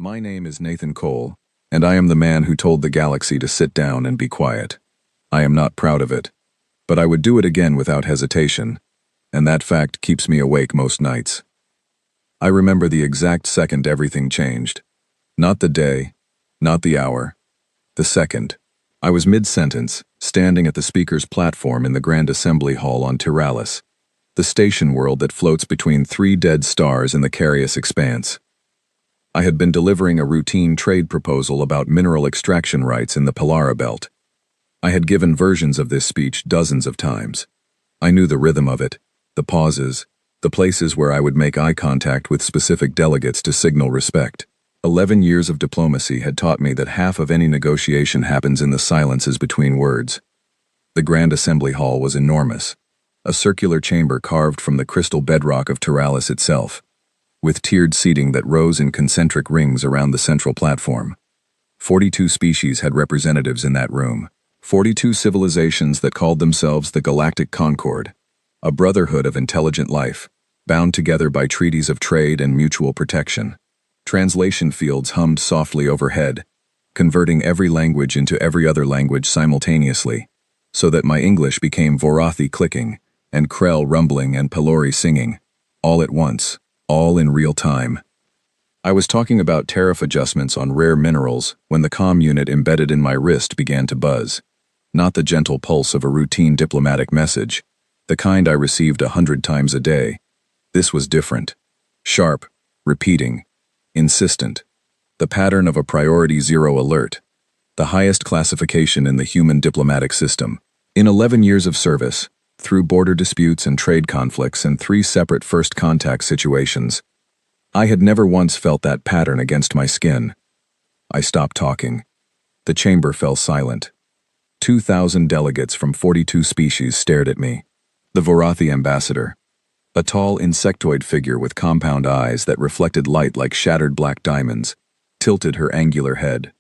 My name is Nathan Cole, and I am the man who told the galaxy to sit down and be quiet. I am not proud of it, but I would do it again without hesitation, and that fact keeps me awake most nights. I remember the exact second everything changed. Not the day, not the hour, the second. I was mid-sentence, standing at the speaker's platform in the Grand Assembly Hall on Tyralis, the station world that floats between three dead stars in the Carius expanse. I had been delivering a routine trade proposal about mineral extraction rights in the Polara Belt. I had given versions of this speech dozens of times. I knew the rhythm of it, the pauses, the places where I would make eye contact with specific delegates to signal respect. 11 years of diplomacy had taught me that half of any negotiation happens in the silences between words. The Grand Assembly Hall was enormous, a circular chamber carved from the crystal bedrock of Tyralis itself, with tiered seating that rose in concentric rings around the central platform. 42 species had representatives in that room, 42 civilizations that called themselves the Galactic Concord, a brotherhood of intelligent life, bound together by treaties of trade and mutual protection. Translation fields hummed softly overhead, converting every language into every other language simultaneously, so that my English became Vorathi clicking, and Krell rumbling and Pelori singing, all at once. All in real time. I was talking about tariff adjustments on rare minerals when the comm unit embedded in my wrist began to buzz. Not the gentle pulse of a routine diplomatic message, the kind I received 100 times a day. This was different. Sharp, repeating, insistent. The pattern of a priority zero alert. The highest classification in the human diplomatic system. In 11 years of service, through border disputes and trade conflicts and 3 separate first contact situations, I had never once felt that pattern against my skin. I stopped talking. The chamber fell silent. 2,000 delegates from 42 species stared at me. The Vorathi ambassador, a tall insectoid figure with compound eyes that reflected light like shattered black diamonds, tilted her angular head.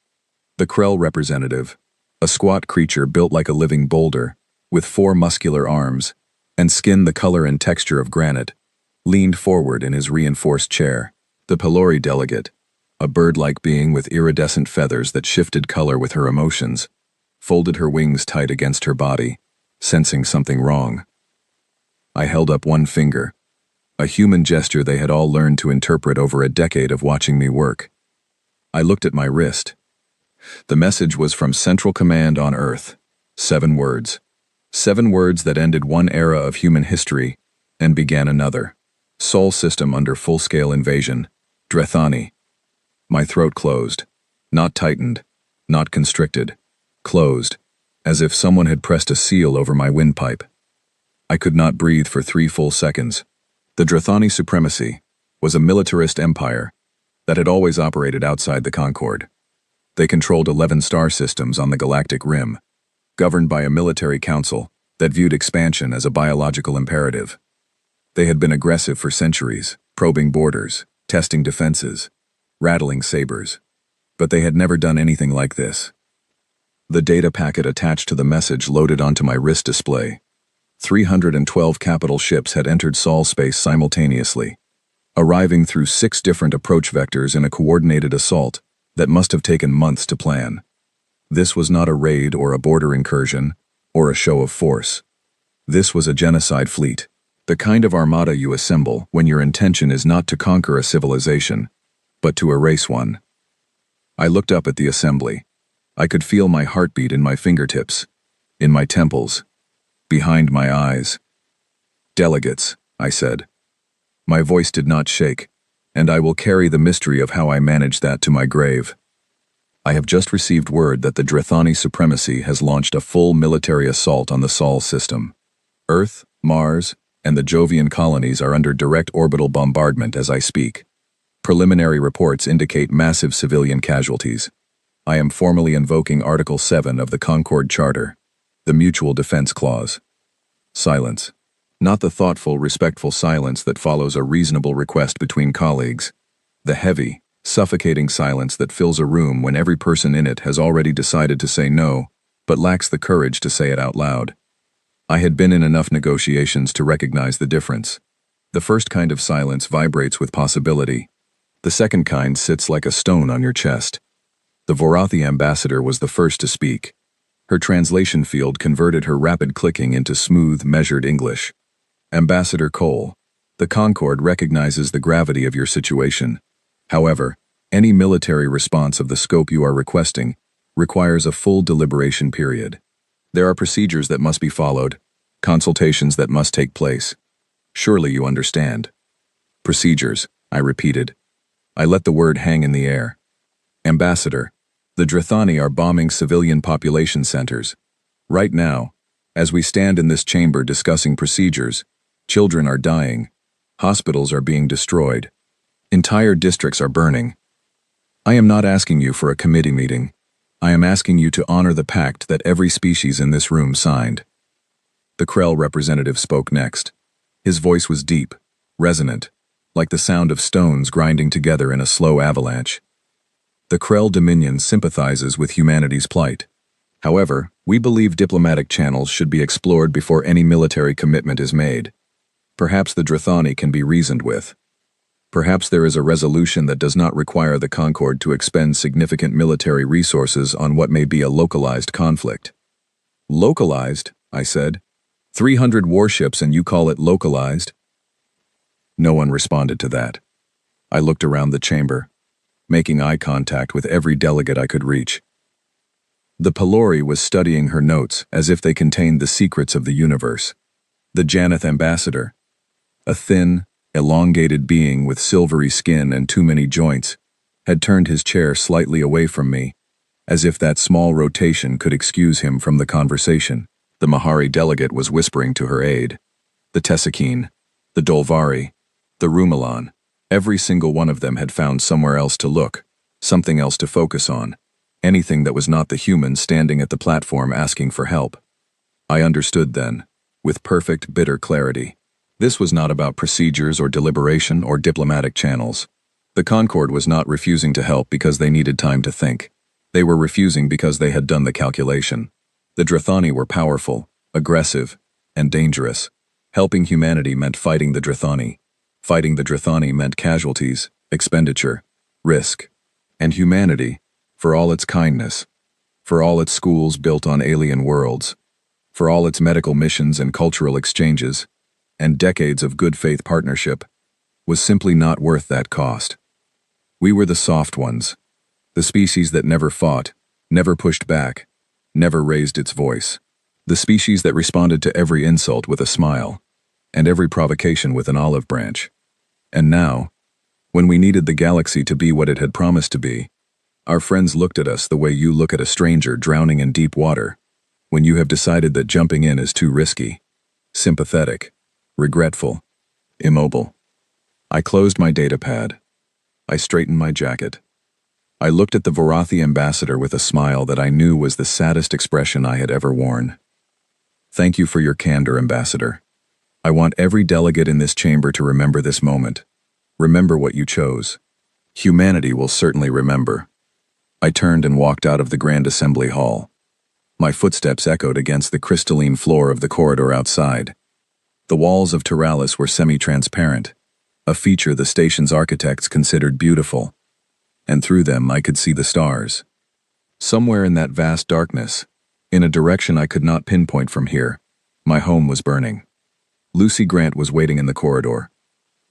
The Krell representative, a squat creature built like a living boulder, with 4 muscular arms, and skin the color and texture of granite, leaned forward in his reinforced chair. The Pelori delegate, a bird-like being with iridescent feathers that shifted color with her emotions, folded her wings tight against her body, sensing something wrong. I held up one finger, a human gesture they had all learned to interpret over a decade of watching me work. I looked at my wrist. The message was from Central Command on Earth. 7 words. 7 words that ended one era of human history and began another. Sol system under full-scale invasion. Drethani. My throat closed. Not tightened. Not constricted. Closed. As if someone had pressed a seal over my windpipe. I could not breathe for 3 full seconds. The Drethani supremacy was a militarist empire that had always operated outside the Concord. They controlled 11 star systems on the galactic rim, governed by a military council that viewed expansion as a biological imperative. They had been aggressive for centuries, probing borders, testing defenses, rattling sabers. But they had never done anything like this. The data packet attached to the message loaded onto my wrist display. 312 capital ships had entered Sol space simultaneously, arriving through 6 different approach vectors in a coordinated assault that must have taken months to plan. This was not a raid or a border incursion, or a show of force. This was a genocide fleet, the kind of armada you assemble when your intention is not to conquer a civilization, but to erase one. I looked up at the assembly. I could feel my heartbeat in my fingertips, in my temples, behind my eyes. Delegates, I said. My voice did not shake, and I will carry the mystery of how I managed that to my grave. I have just received word that the Drethani supremacy has launched a full military assault on the Sol system. Earth, Mars, and the Jovian colonies are under direct orbital bombardment as I speak. Preliminary reports indicate massive civilian casualties. I am formally invoking Article 7 of the Concord Charter, the Mutual Defense Clause. Silence. Not the thoughtful, respectful silence that follows a reasonable request between colleagues. The heavy, suffocating silence that fills a room when every person in it has already decided to say no, but lacks the courage to say it out loud. I had been in enough negotiations to recognize the difference. The first kind of silence vibrates with possibility. The second kind sits like a stone on your chest. The Vorathi ambassador was the first to speak. Her translation field converted her rapid clicking into smooth, measured English. Ambassador Cole, the Concord recognizes the gravity of your situation. However, any military response of the scope you are requesting requires a full deliberation period. There are procedures that must be followed, consultations that must take place. Surely you understand. Procedures, I repeated. I let the word hang in the air. Ambassador, the Drithani are bombing civilian population centers. Right now, as we stand in this chamber discussing procedures, children are dying, hospitals are being destroyed, entire districts are burning. I am not asking you for a committee meeting. I am asking you to honor the pact that every species in this room signed. The Krell representative spoke next. His voice was deep, resonant, like the sound of stones grinding together in a slow avalanche. The Krell Dominion sympathizes with humanity's plight. However, we believe diplomatic channels should be explored before any military commitment is made. Perhaps the Drithani can be reasoned with. Perhaps there is a resolution that does not require the Concord to expend significant military resources on what may be a localized conflict. Localized, I said. 300 warships and you call it localized? No one responded to that. I looked around the chamber, making eye contact with every delegate I could reach. The Pelori was studying her notes as if they contained the secrets of the universe. The Janeth ambassador, a thin, elongated being with silvery skin and too many joints, had turned his chair slightly away from me, as if that small rotation could excuse him from the conversation. The Mahari delegate was whispering to her aide. The Tessakine, the Dolvari, the Rumelan, every single one of them had found somewhere else to look, something else to focus on, anything that was not the human standing at the platform asking for help. I understood then, with perfect, bitter clarity. This was not about procedures or deliberation or diplomatic channels. The Concord was not refusing to help because they needed time to think. They were refusing because they had done the calculation. The Drithani were powerful, aggressive, and dangerous. Helping humanity meant fighting the Drithani. Fighting the Drithani meant casualties, expenditure, risk. And humanity, for all its kindness, for all its schools built on alien worlds, for all its medical missions and cultural exchanges, and decades of good faith partnership, was simply not worth that cost. We were the soft ones, the species that never fought, never pushed back, never raised its voice, the species that responded to every insult with a smile, and every provocation with an olive branch. And now, when we needed the galaxy to be what it had promised to be, our friends looked at us the way you look at a stranger drowning in deep water, when you have decided that jumping in is too risky, sympathetic, regretful, immobile. I closed my datapad. I straightened my jacket. I looked at the Vorathi ambassador with a smile that I knew was the saddest expression I had ever worn. Thank you for your candor, ambassador. I want every delegate in this chamber to remember this moment. Remember what you chose. Humanity will certainly remember. I turned and walked out of the Grand Assembly Hall. My footsteps echoed against the crystalline floor of the corridor outside. The walls of Teralis were semi-transparent, a feature the station's architects considered beautiful, and through them I could see the stars. Somewhere in that vast darkness, in a direction I could not pinpoint from here, my home was burning. Lucy Grant was waiting in the corridor.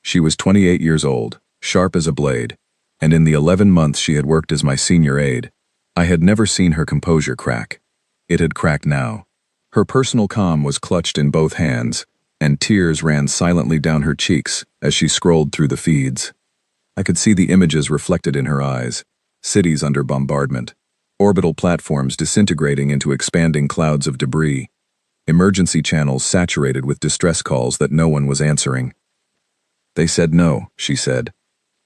She was 28 years old, sharp as a blade, and in the 11 months she had worked as my senior aide, I had never seen her composure crack. It had cracked now. Her personal calm was clutched in both hands, and tears ran silently down her cheeks as she scrolled through the feeds. I could see the images reflected in her eyes, cities under bombardment, orbital platforms disintegrating into expanding clouds of debris, emergency channels saturated with distress calls that no one was answering. They said no, she said.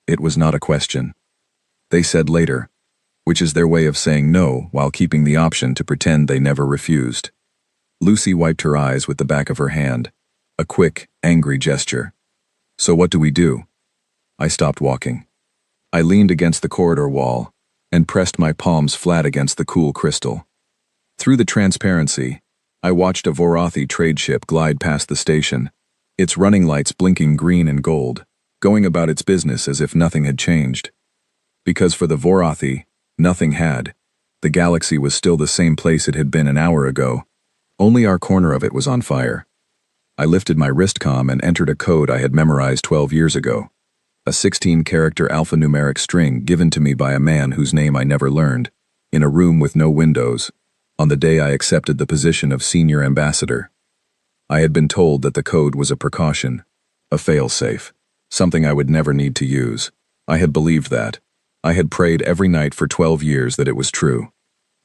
It was not a question. They said later, which is their way of saying no while keeping the option to pretend they never refused. Lucy wiped her eyes with the back of her hand, a quick, angry gesture. So what do we do? I stopped walking. I leaned against the corridor wall and pressed my palms flat against the cool crystal. Through the transparency, I watched a Vorathi trade ship glide past the station, its running lights blinking green and gold, going about its business as if nothing had changed. Because for the Vorathi, nothing had. The galaxy was still the same place it had been an hour ago. Only our corner of it was on fire. I lifted my wristcom and entered a code I had memorized 12 years ago. A 16-character alphanumeric string given to me by a man whose name I never learned, in a room with no windows, on the day I accepted the position of senior ambassador. I had been told that the code was a precaution, a fail-safe, something I would never need to use. I had believed that. I had prayed every night for 12 years that it was true.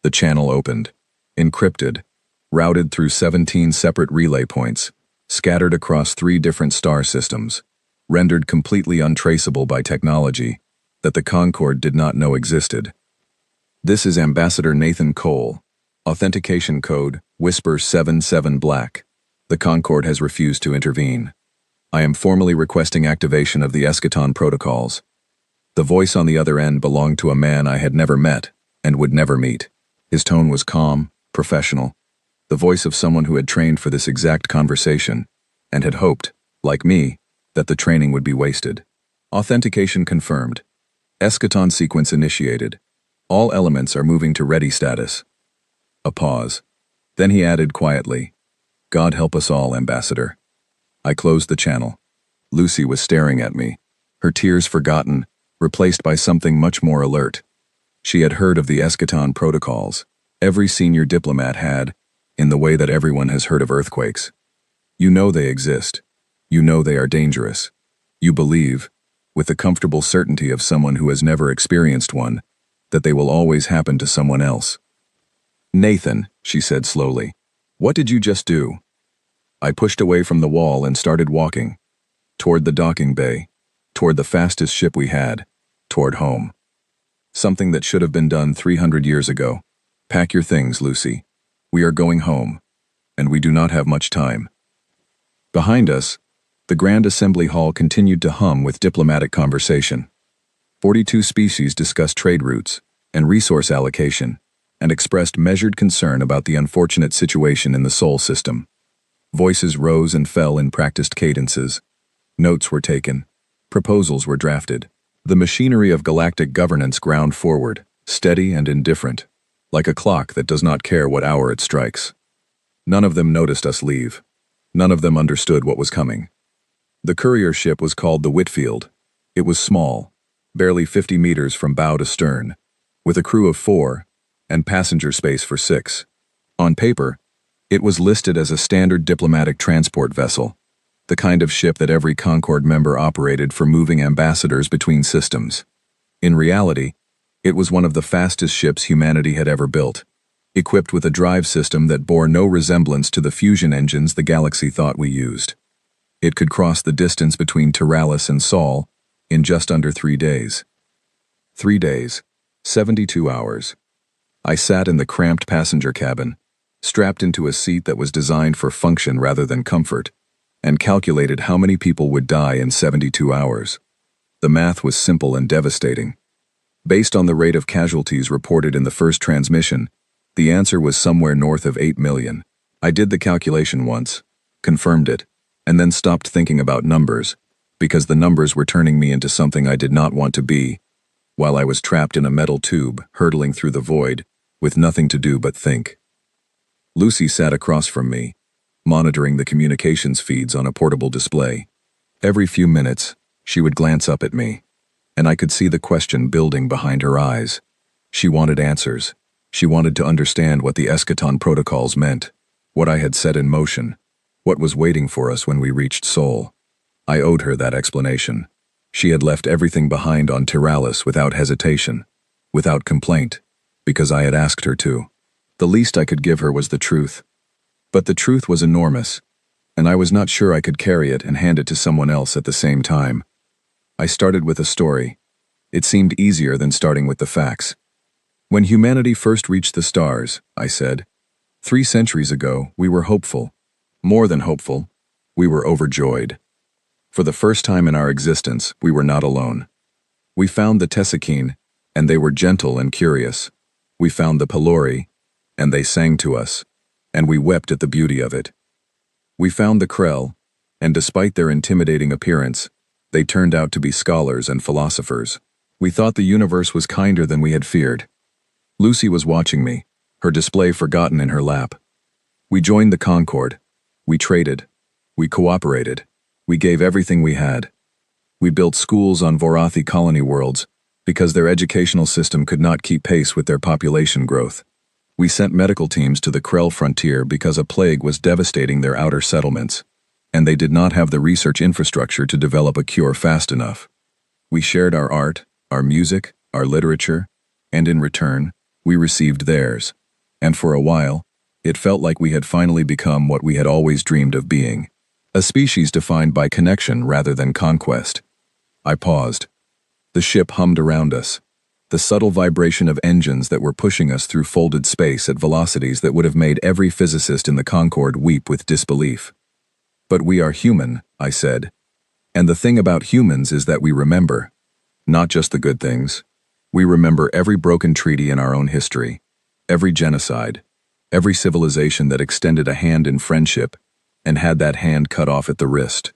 The channel opened, encrypted, routed through 17 separate relay points, scattered across 3 different star systems, rendered completely untraceable by technology that the Concord did not know existed. This is Ambassador Nathan Cole. Authentication code, Whisper 77 Black. The Concord has refused to intervene. I am formally requesting activation of the Eschaton protocols. The voice on the other end belonged to a man I had never met and would never meet. His tone was calm, professional, the voice of someone who had trained for this exact conversation and had hoped, like me, that the training would be wasted. Authentication confirmed. Eschaton sequence initiated. All elements are moving to ready status. A pause. Then he added quietly, "God help us all, Ambassador." I closed the channel. Lucy was staring at me, her tears forgotten, replaced by something much more alert. She had heard of the Eschaton protocols. Every senior diplomat had, in the way that everyone has heard of earthquakes. You know they exist. You know they are dangerous. You believe, with the comfortable certainty of someone who has never experienced one, that they will always happen to someone else. "Nathan," she said slowly, "what did you just do?" I pushed away from the wall and started walking. Toward the docking bay. Toward the fastest ship we had. Toward home. Something that should have been done 300 years ago. "Pack your things, Lucy. We are going home. And we do not have much time." Behind us, the Grand Assembly Hall continued to hum with diplomatic conversation. 42 species discussed trade routes and resource allocation and expressed measured concern about the unfortunate situation in the Sol system. Voices rose and fell in practiced cadences. Notes were taken. Proposals were drafted. The machinery of galactic governance ground forward, steady and indifferent, like a clock that does not care what hour it strikes. None of them noticed us leave. None of them understood what was coming. The courier ship was called the Whitfield. It was small, barely 50 meters from bow to stern, with a crew of 4 and passenger space for 6. On paper, it was listed as a standard diplomatic transport vessel, the kind of ship that every Concord member operated for moving ambassadors between systems. In reality, it was one of the fastest ships humanity had ever built, equipped with a drive system that bore no resemblance to the fusion engines the galaxy thought we used. It could cross the distance between Tyralis and Sol in just under 3 days. 3 days, 72 hours. I sat in the cramped passenger cabin, strapped into a seat that was designed for function rather than comfort, and calculated how many people would die in 72 hours. The math was simple and devastating. Based on the rate of casualties reported in the first transmission, the answer was somewhere north of 8 million. I did the calculation once, confirmed it, and then stopped thinking about numbers, because the numbers were turning me into something I did not want to be, while I was trapped in a metal tube, hurtling through the void, with nothing to do but think. Lucy sat across from me, monitoring the communications feeds on a portable display. Every few minutes, she would glance up at me, and I could see the question building behind her eyes. She wanted answers. She wanted to understand what the Eschaton protocols meant, what I had set in motion, what was waiting for us when we reached Sol. I owed her that explanation. She had left everything behind on Tyralis without hesitation, without complaint, because I had asked her to. The least I could give her was the truth. But the truth was enormous, and I was not sure I could carry it and hand it to someone else at the same time. I started with a story. It seemed easier than starting with the facts. When humanity first reached the stars, I said, 3 centuries ago, we were hopeful. More than hopeful, we were overjoyed. For the first time in our existence, we were not alone. We found the Tessakine, and they were gentle and curious. We found the Pelori, and they sang to us, and we wept at the beauty of it. We found the Krell, and despite their intimidating appearance, They turned out to be scholars and philosophers. We thought the universe was kinder than we had feared. Lucy was watching me, her display forgotten in her lap. We joined the Concord. We traded. We cooperated. We gave everything we had. We built schools on Vorathi colony worlds because their educational system could not keep pace with their population growth. We sent medical teams to the Krell frontier because a plague was devastating their outer settlements, and they did not have the research infrastructure to develop a cure fast enough. We shared our art, our music, our literature, and in return, we received theirs. And for a while, it felt like we had finally become what we had always dreamed of being, a species defined by connection rather than conquest. I paused. The ship hummed around us, the subtle vibration of engines that were pushing us through folded space at velocities that would have made every physicist in the Concord weep with disbelief. But we are human, I said. And the thing about humans is that we remember. Not just the good things. We remember every broken treaty in our own history, every genocide, every civilization that extended a hand in friendship and had that hand cut off at the wrist.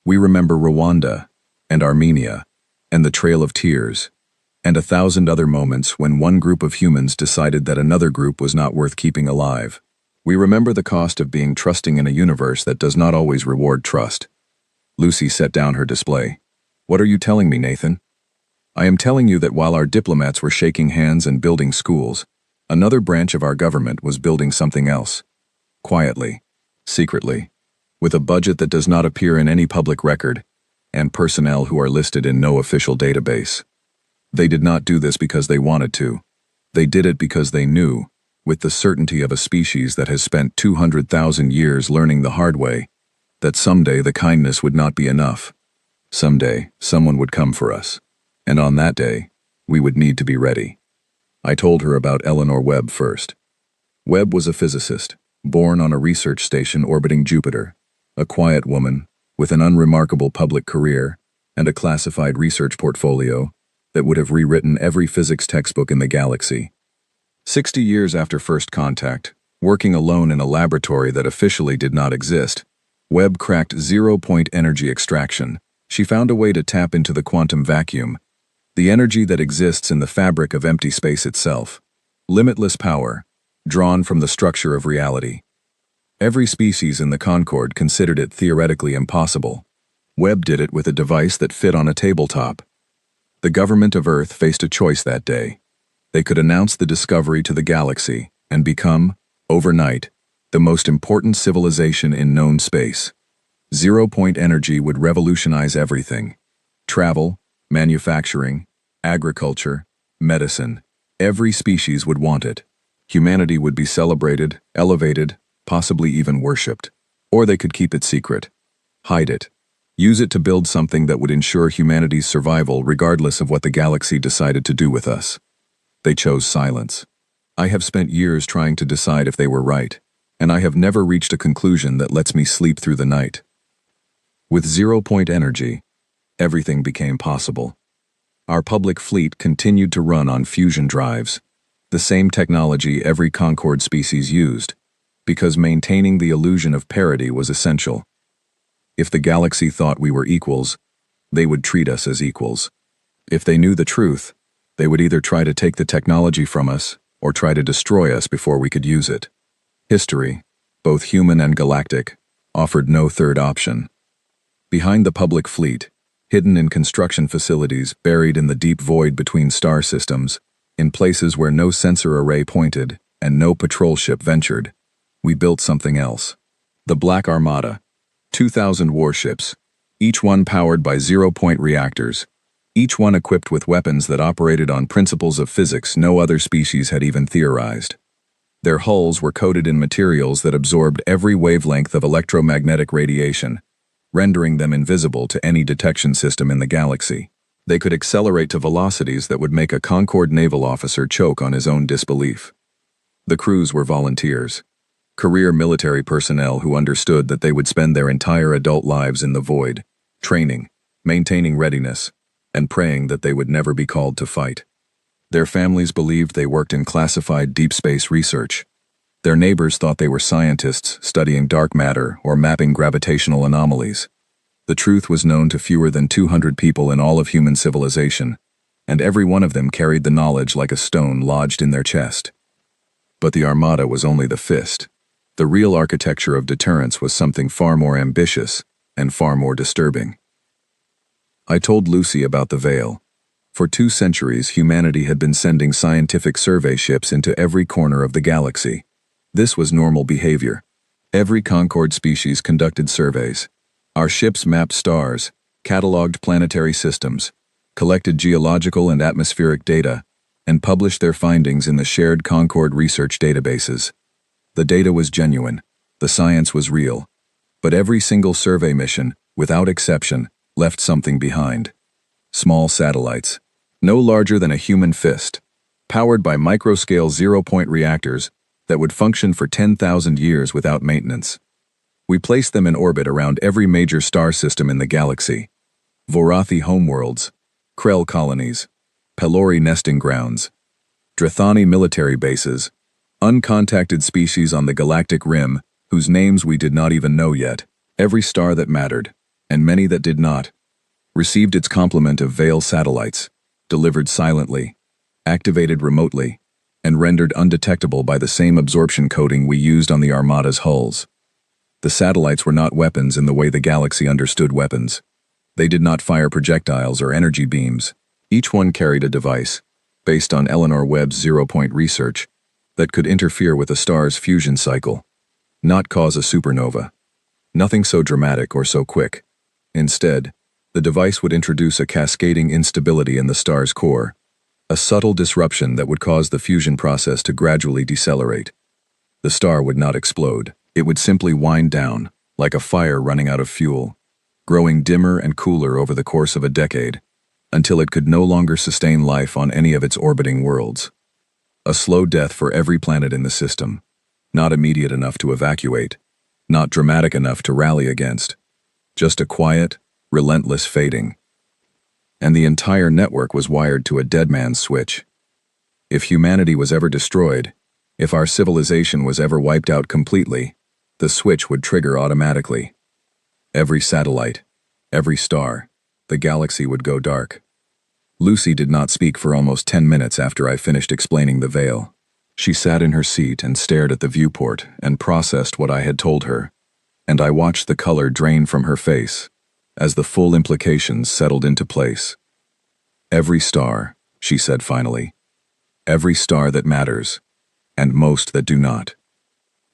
We remember Rwanda and Armenia and the Trail of Tears and 1,000 other moments when one group of humans decided that another group was not worth keeping alive. We remember the cost of being trusting in a universe that does not always reward trust. Lucy set down her display. What are you telling me, Nathan? I am telling you that while our diplomats were shaking hands and building schools, another branch of our government was building something else. Quietly, secretly, with a budget that does not appear in any public record, and personnel who are listed in no official database. They did not do this because they wanted to. They did it because they knew, with the certainty of a species that has spent 200,000 years learning the hard way, that someday the kindness would not be enough. Someday, someone would come for us. And on that day, we would need to be ready. I told her about Eleanor Webb first. Webb was a physicist, born on a research station orbiting Jupiter, a quiet woman with an unremarkable public career and a classified research portfolio that would have rewritten every physics textbook in the galaxy. 60 years after first contact, working alone in a laboratory that officially did not exist, Webb cracked zero-point energy extraction. She found a way to tap into the quantum vacuum, the energy that exists in the fabric of empty space itself. Limitless power, drawn from the structure of reality. Every species in the Concord considered it theoretically impossible. Webb did it with a device that fit on a tabletop. The government of Earth faced a choice that day. They could announce the discovery to the galaxy and become, overnight, the most important civilization in known space. Zero-point energy would revolutionize everything. Travel, manufacturing, agriculture, medicine. Every species would want it. Humanity would be celebrated, elevated, possibly even worshipped. Or they could keep it secret. Hide it. Use it to build something that would ensure humanity's survival regardless of what the galaxy decided to do with us. They chose silence. I have spent years trying to decide if they were right, and I have never reached a conclusion that lets me sleep through the night. With zero-point energy, everything became possible. Our public fleet continued to run on fusion drives, the same technology every Concord species used, because maintaining the illusion of parity was essential. If the galaxy thought we were equals, they would treat us as equals. If they knew the truth, they would either try to take the technology from us or try to destroy us before we could use it. History, both human and galactic, offered no third option. Behind the public fleet, hidden in construction facilities buried in the deep void between star systems, in places where no sensor array pointed and no patrol ship ventured, we built something else. The Black Armada. 2,000 warships, each one powered by zero-point reactors, each one equipped with weapons that operated on principles of physics no other species had even theorized. Their hulls were coated in materials that absorbed every wavelength of electromagnetic radiation, rendering them invisible to any detection system in the galaxy. They could accelerate to velocities that would make a Concord naval officer choke on his own disbelief. The crews were volunteers. Career military personnel who understood that they would spend their entire adult lives in the void, training, maintaining readiness, and praying that they would never be called to fight. Their families believed they worked in classified deep space research. Their neighbors thought they were scientists studying dark matter or mapping gravitational anomalies. The truth was known to fewer than 200 people in all of human civilization, and every one of them carried the knowledge like a stone lodged in their chest. But the Armada was only the fist. The real architecture of deterrence was something far more ambitious and far more disturbing. I told Lucy about the Veil. For 2 centuries, humanity had been sending scientific survey ships into every corner of the galaxy. This was normal behavior. Every Concord species conducted surveys. Our ships mapped stars, cataloged planetary systems, collected geological and atmospheric data, and published their findings in the shared Concord research databases. The data was genuine, the science was real, but every single survey mission, without exception, left something behind. Small satellites, no larger than a human fist, powered by microscale zero-point reactors that would function for 10,000 years without maintenance. We placed them in orbit around every major star system in the galaxy. Vorathi homeworlds, Krell colonies, Pelori nesting grounds, Drethani military bases, uncontacted species on the galactic rim whose names we did not even know yet. Every star that mattered, and many that did not, received its complement of Veil satellites, delivered silently, activated remotely, and rendered undetectable by the same absorption coating we used on the Armada's hulls. The satellites were not weapons in the way the galaxy understood weapons. They did not fire projectiles or energy beams. Each one carried a device, based on Eleanor Webb's zero-point research, that could interfere with a star's fusion cycle, not cause a supernova. Nothing so dramatic or so quick. Instead, the device would introduce a cascading instability in the star's core, a subtle disruption that would cause the fusion process to gradually decelerate. The star would not explode. It would simply wind down, like a fire running out of fuel, growing dimmer and cooler over the course of a decade, until it could no longer sustain life on any of its orbiting worlds. A slow death for every planet in the system, not immediate enough to evacuate, not dramatic enough to rally against, just a quiet, relentless fading. And the entire network was wired to a dead man's switch. If humanity was ever destroyed, if our civilization was ever wiped out completely, the switch would trigger automatically. Every satellite, every star, the galaxy would go dark. Lucy did not speak for almost 10 minutes after I finished explaining the Veil. She sat in her seat and stared at the viewport and processed what I had told her, and I watched the color drain from her face as the full implications settled into place. Every star, she said finally. Every star that matters, and most that do not.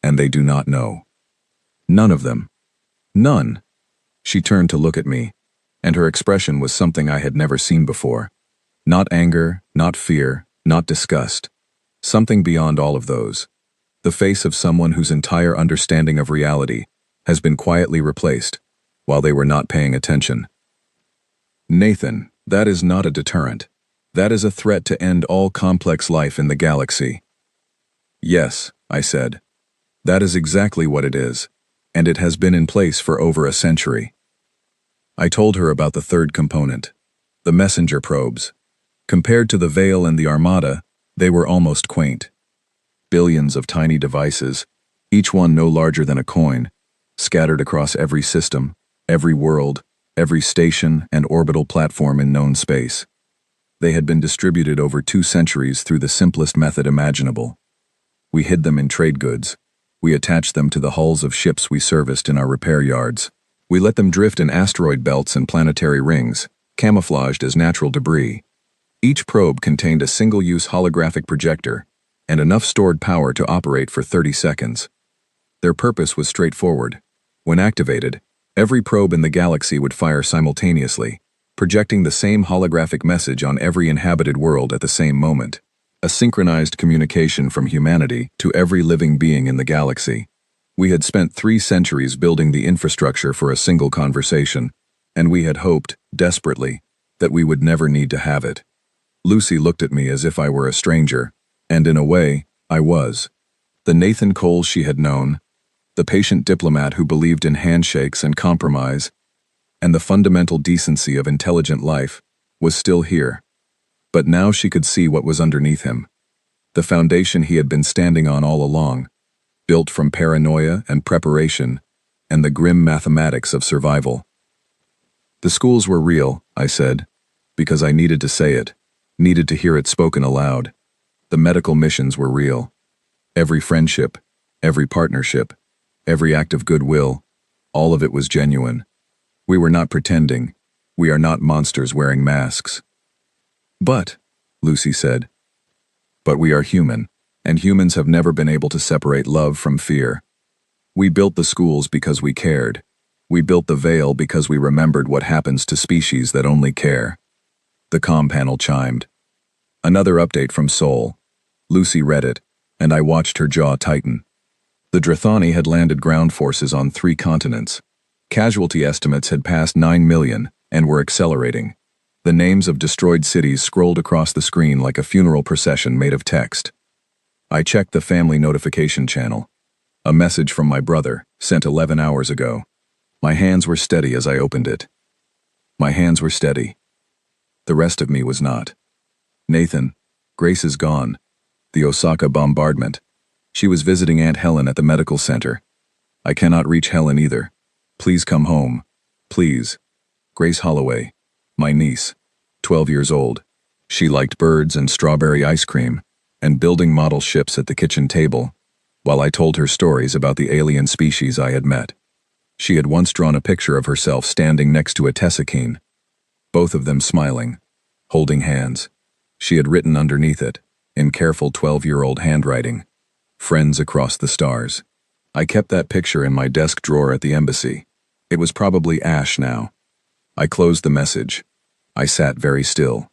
And they do not know. None of them. None. She turned to look at me, and her expression was something I had never seen before. Not anger, not fear, not disgust. Something beyond all of those. The face of someone whose entire understanding of reality has been quietly replaced, while they were not paying attention. Nathan, that is not a deterrent. That is a threat to end all complex life in the galaxy. Yes, I said. That is exactly what it is, and it has been in place for over a century. I told her about the third component, the messenger probes. Compared to the Veil and the Armada, they were almost quaint. Billions of tiny devices, each one no larger than a coin, scattered across every system, every world, every station and orbital platform in known space. They had been distributed over 2 centuries through the simplest method imaginable. We hid them in trade goods. We attached them to the hulls of ships we serviced in our repair yards. We let them drift in asteroid belts and planetary rings, camouflaged as natural debris. Each probe contained a single-use holographic projector and enough stored power to operate for 30 seconds. Their purpose was straightforward. When activated, every probe in the galaxy would fire simultaneously, projecting the same holographic message on every inhabited world at the same moment. A synchronized communication from humanity to every living being in the galaxy. We had spent 3 centuries building the infrastructure for a single conversation, and we had hoped, desperately, that we would never need to have it. Lucy looked at me as if I were a stranger, and in a way, I was. The Nathan Cole she had known, the patient diplomat who believed in handshakes and compromise, and the fundamental decency of intelligent life, was still here. But now she could see what was underneath him. The foundation he had been standing on all along, built from paranoia and preparation, and the grim mathematics of survival. The schools were real, I said, because I needed to say it, needed to hear it spoken aloud. The medical missions were real. Every friendship, every partnership, every act of goodwill, all of it was genuine. We were not pretending. We are not monsters wearing masks. But, Lucy said, but we are human, and humans have never been able to separate love from fear. We built the schools because we cared. We built the veil because we remembered what happens to species that only care. The comm panel chimed. Another update from Sol. Lucy read it, and I watched her jaw tighten. The Drithani had landed ground forces on 3 continents. Casualty estimates had passed 9 million and were accelerating. The names of destroyed cities scrolled across the screen like a funeral procession made of text. I checked the family notification channel. A message from my brother, sent 11 hours ago. My hands were steady as I opened it. My hands were steady. The rest of me was not. Nathan, Grace is gone. The Osaka bombardment. She was visiting Aunt Helen at the medical center. I cannot reach Helen either. Please come home. Please. Grace Holloway. My niece, 12 years old. She liked birds and strawberry ice cream, and building model ships at the kitchen table, while I told her stories about the alien species I had met. She had once drawn a picture of herself standing next to a Tessakine, both of them smiling, holding hands. She had written underneath it, in careful 12-year-old handwriting, "Friends across the stars." I kept that picture in my desk drawer at the embassy. It was probably ash now. I closed the message. I sat very still.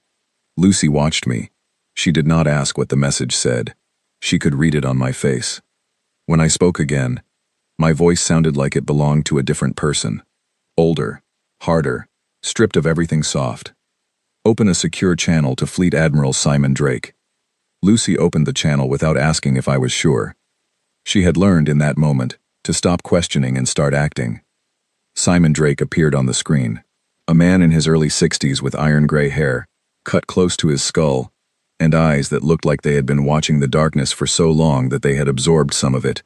Lucy watched me. She did not ask what the message said. She could read it on my face. When I spoke again, my voice sounded like it belonged to a different person. Older, harder, stripped of everything soft. Open a secure channel to Fleet Admiral Simon Drake. Lucy opened the channel without asking if I was sure. She had learned in that moment to stop questioning and start acting. Simon Drake appeared on the screen. A man in his early 60s with iron-gray hair, cut close to his skull, and eyes that looked like they had been watching the darkness for so long that they had absorbed some of it.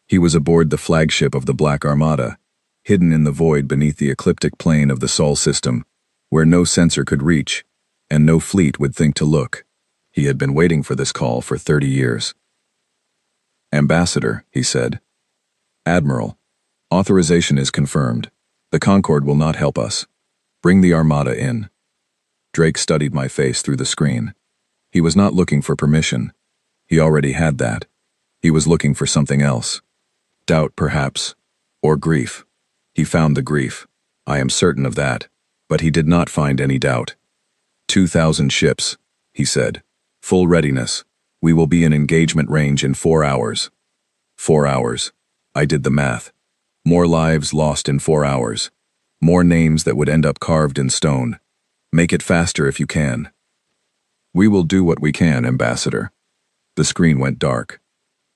He was aboard the flagship of the Black Armada, hidden in the void beneath the ecliptic plane of the Sol system, where no sensor could reach, and no fleet would think to look. He had been waiting for this call for 30 years. "Ambassador," he said. "Admiral, authorization is confirmed. The Concorde will not help us. Bring the Armada in." Drake studied my face through the screen. He was not looking for permission. He already had that. He was looking for something else. Doubt, perhaps. Or grief. He found the grief. I am certain of that. But he did not find any doubt. 2,000 ships, he said. Full readiness. We will be in engagement range in 4 hours. 4 hours. I did the math. More lives lost in 4 hours. More names that would end up carved in stone. Make it faster if you can. "We will do what we can, Ambassador." The screen went dark.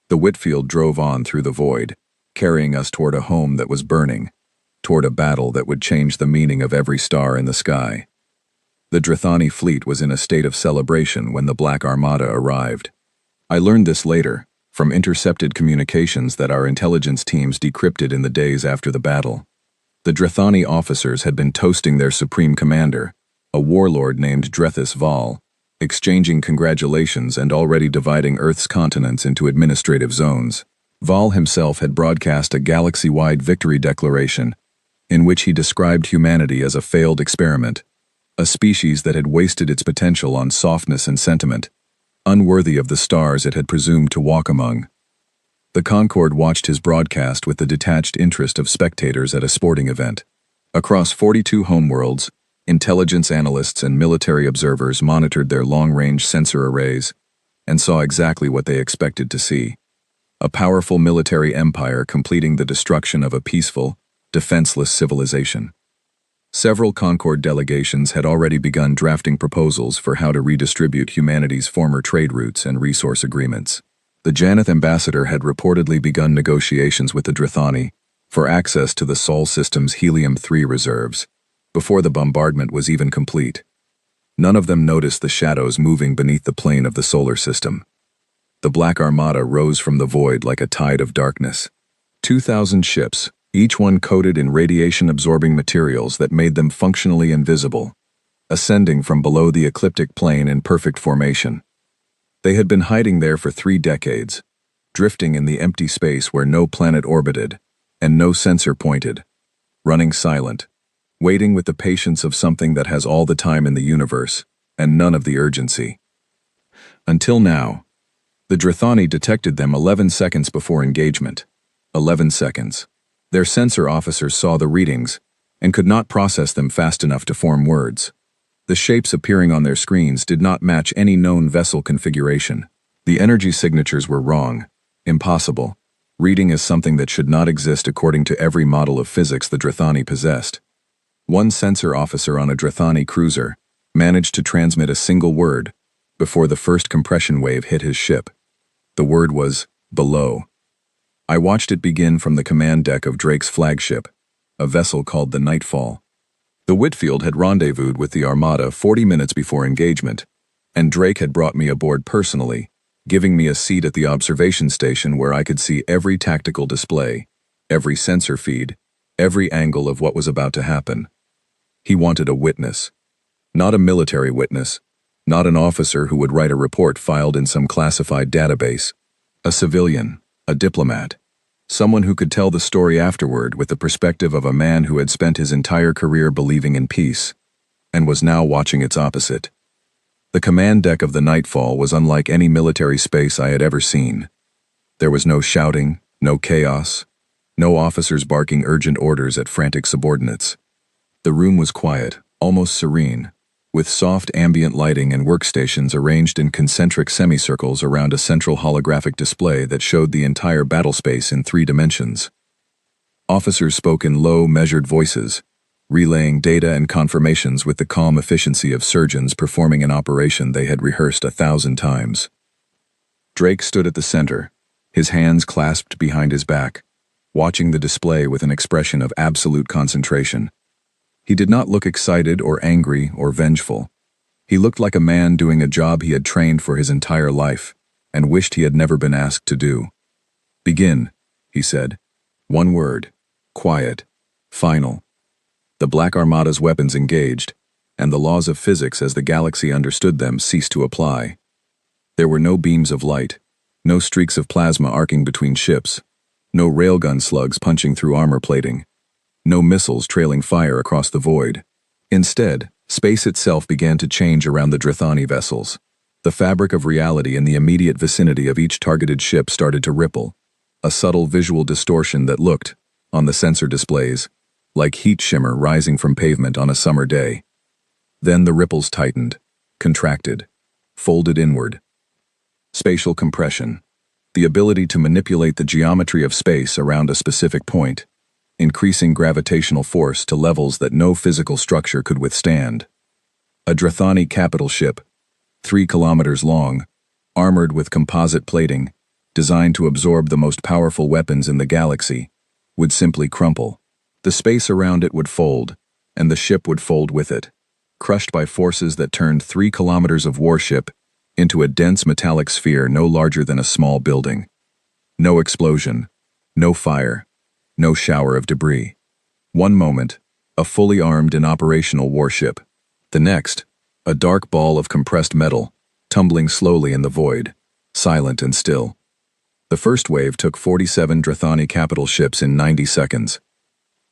The Whitfield drove on through the void, carrying us toward a home that was burning, toward a battle that would change the meaning of every star in the sky. The Drithani fleet was in a state of celebration when the Black Armada arrived. I learned this later, from intercepted communications that our intelligence teams decrypted in the days after the battle. The Drithani officers had been toasting their supreme commander, a warlord named Drethus Val, exchanging congratulations and already dividing Earth's continents into administrative zones. Val himself had broadcast a galaxy-wide victory declaration in which he described humanity as a failed experiment, a species that had wasted its potential on softness and sentiment, unworthy of the stars it had presumed to walk among. The Concorde watched his broadcast with the detached interest of spectators at a sporting event. Across 42 homeworlds, intelligence analysts and military observers monitored their long-range sensor arrays and saw exactly what they expected to see. A powerful military empire completing the destruction of a peaceful, defenseless civilization. Several Concorde delegations had already begun drafting proposals for how to redistribute humanity's former trade routes and resource agreements. The Janeth ambassador had reportedly begun negotiations with the Drithani for access to the Sol system's helium-3 reserves, before the bombardment was even complete. None of them noticed the shadows moving beneath the plane of the solar system. The Black Armada rose from the void like a tide of darkness. 2,000 ships, each one coated in radiation-absorbing materials that made them functionally invisible, ascending from below the ecliptic plane in perfect formation. They had been hiding there for 3 decades, drifting in the empty space where no planet orbited and no sensor pointed, running silent, waiting with the patience of something that has all the time in the universe and none of the urgency. Until now, the Drithani detected them 11 seconds before engagement. 11 seconds. Their sensor officers saw the readings and could not process them fast enough to form words. The shapes appearing on their screens did not match any known vessel configuration. The energy signatures were wrong, impossible. Reading is something that should not exist according to every model of physics the Drithani possessed. One sensor officer on a Drithani cruiser managed to transmit a single word before the first compression wave hit his ship. The word was, below. I watched it begin from the command deck of Drake's flagship, a vessel called the Nightfall. The Whitfield had rendezvoused with the Armada 40 minutes before engagement, and Drake had brought me aboard personally, giving me a seat at the observation station where I could see every tactical display, every sensor feed, every angle of what was about to happen. He wanted a witness. Not a military witness, not an officer who would write a report filed in some classified database. A civilian, a diplomat, someone who could tell the story afterward with the perspective of a man who had spent his entire career believing in peace, and was now watching its opposite. The command deck of the Nightfall was unlike any military space I had ever seen. There was no shouting, no chaos, no officers barking urgent orders at frantic subordinates. The room was quiet, almost serene, with soft ambient lighting and workstations arranged in concentric semicircles around a central holographic display that showed the entire battlespace in 3 dimensions. Officers spoke in low, measured voices, relaying data and confirmations with the calm efficiency of surgeons performing an operation they had rehearsed 1,000 times. Drake stood at the center, his hands clasped behind his back, watching the display with an expression of absolute concentration. He did not look excited or angry or vengeful. He looked like a man doing a job he had trained for his entire life and wished he had never been asked to do. "Begin," he said. One word. Quiet. Final. The Black Armada's weapons engaged, and the laws of physics as the galaxy understood them ceased to apply. There were no beams of light, no streaks of plasma arcing between ships, no railgun slugs punching through armor plating, no missiles trailing fire across the void. Instead, space itself began to change around the Drithani vessels. The fabric of reality in the immediate vicinity of each targeted ship started to ripple, a subtle visual distortion that looked, on the sensor displays, like heat shimmer rising from pavement on a summer day. Then the ripples tightened, contracted, folded inward. Spatial compression, the ability to manipulate the geometry of space around a specific point, increasing gravitational force to levels that no physical structure could withstand. A Drithani capital ship, 3 kilometers long, armored with composite plating, designed to absorb the most powerful weapons in the galaxy, would simply crumple. The space around it would fold, and the ship would fold with it, crushed by forces that turned 3 kilometers of warship into a dense metallic sphere no larger than a small building. No explosion, no fire, no shower of debris. One moment, a fully armed and operational warship. The next, a dark ball of compressed metal, tumbling slowly in the void, silent and still. The first wave took 47 Drithani capital ships in 90 seconds.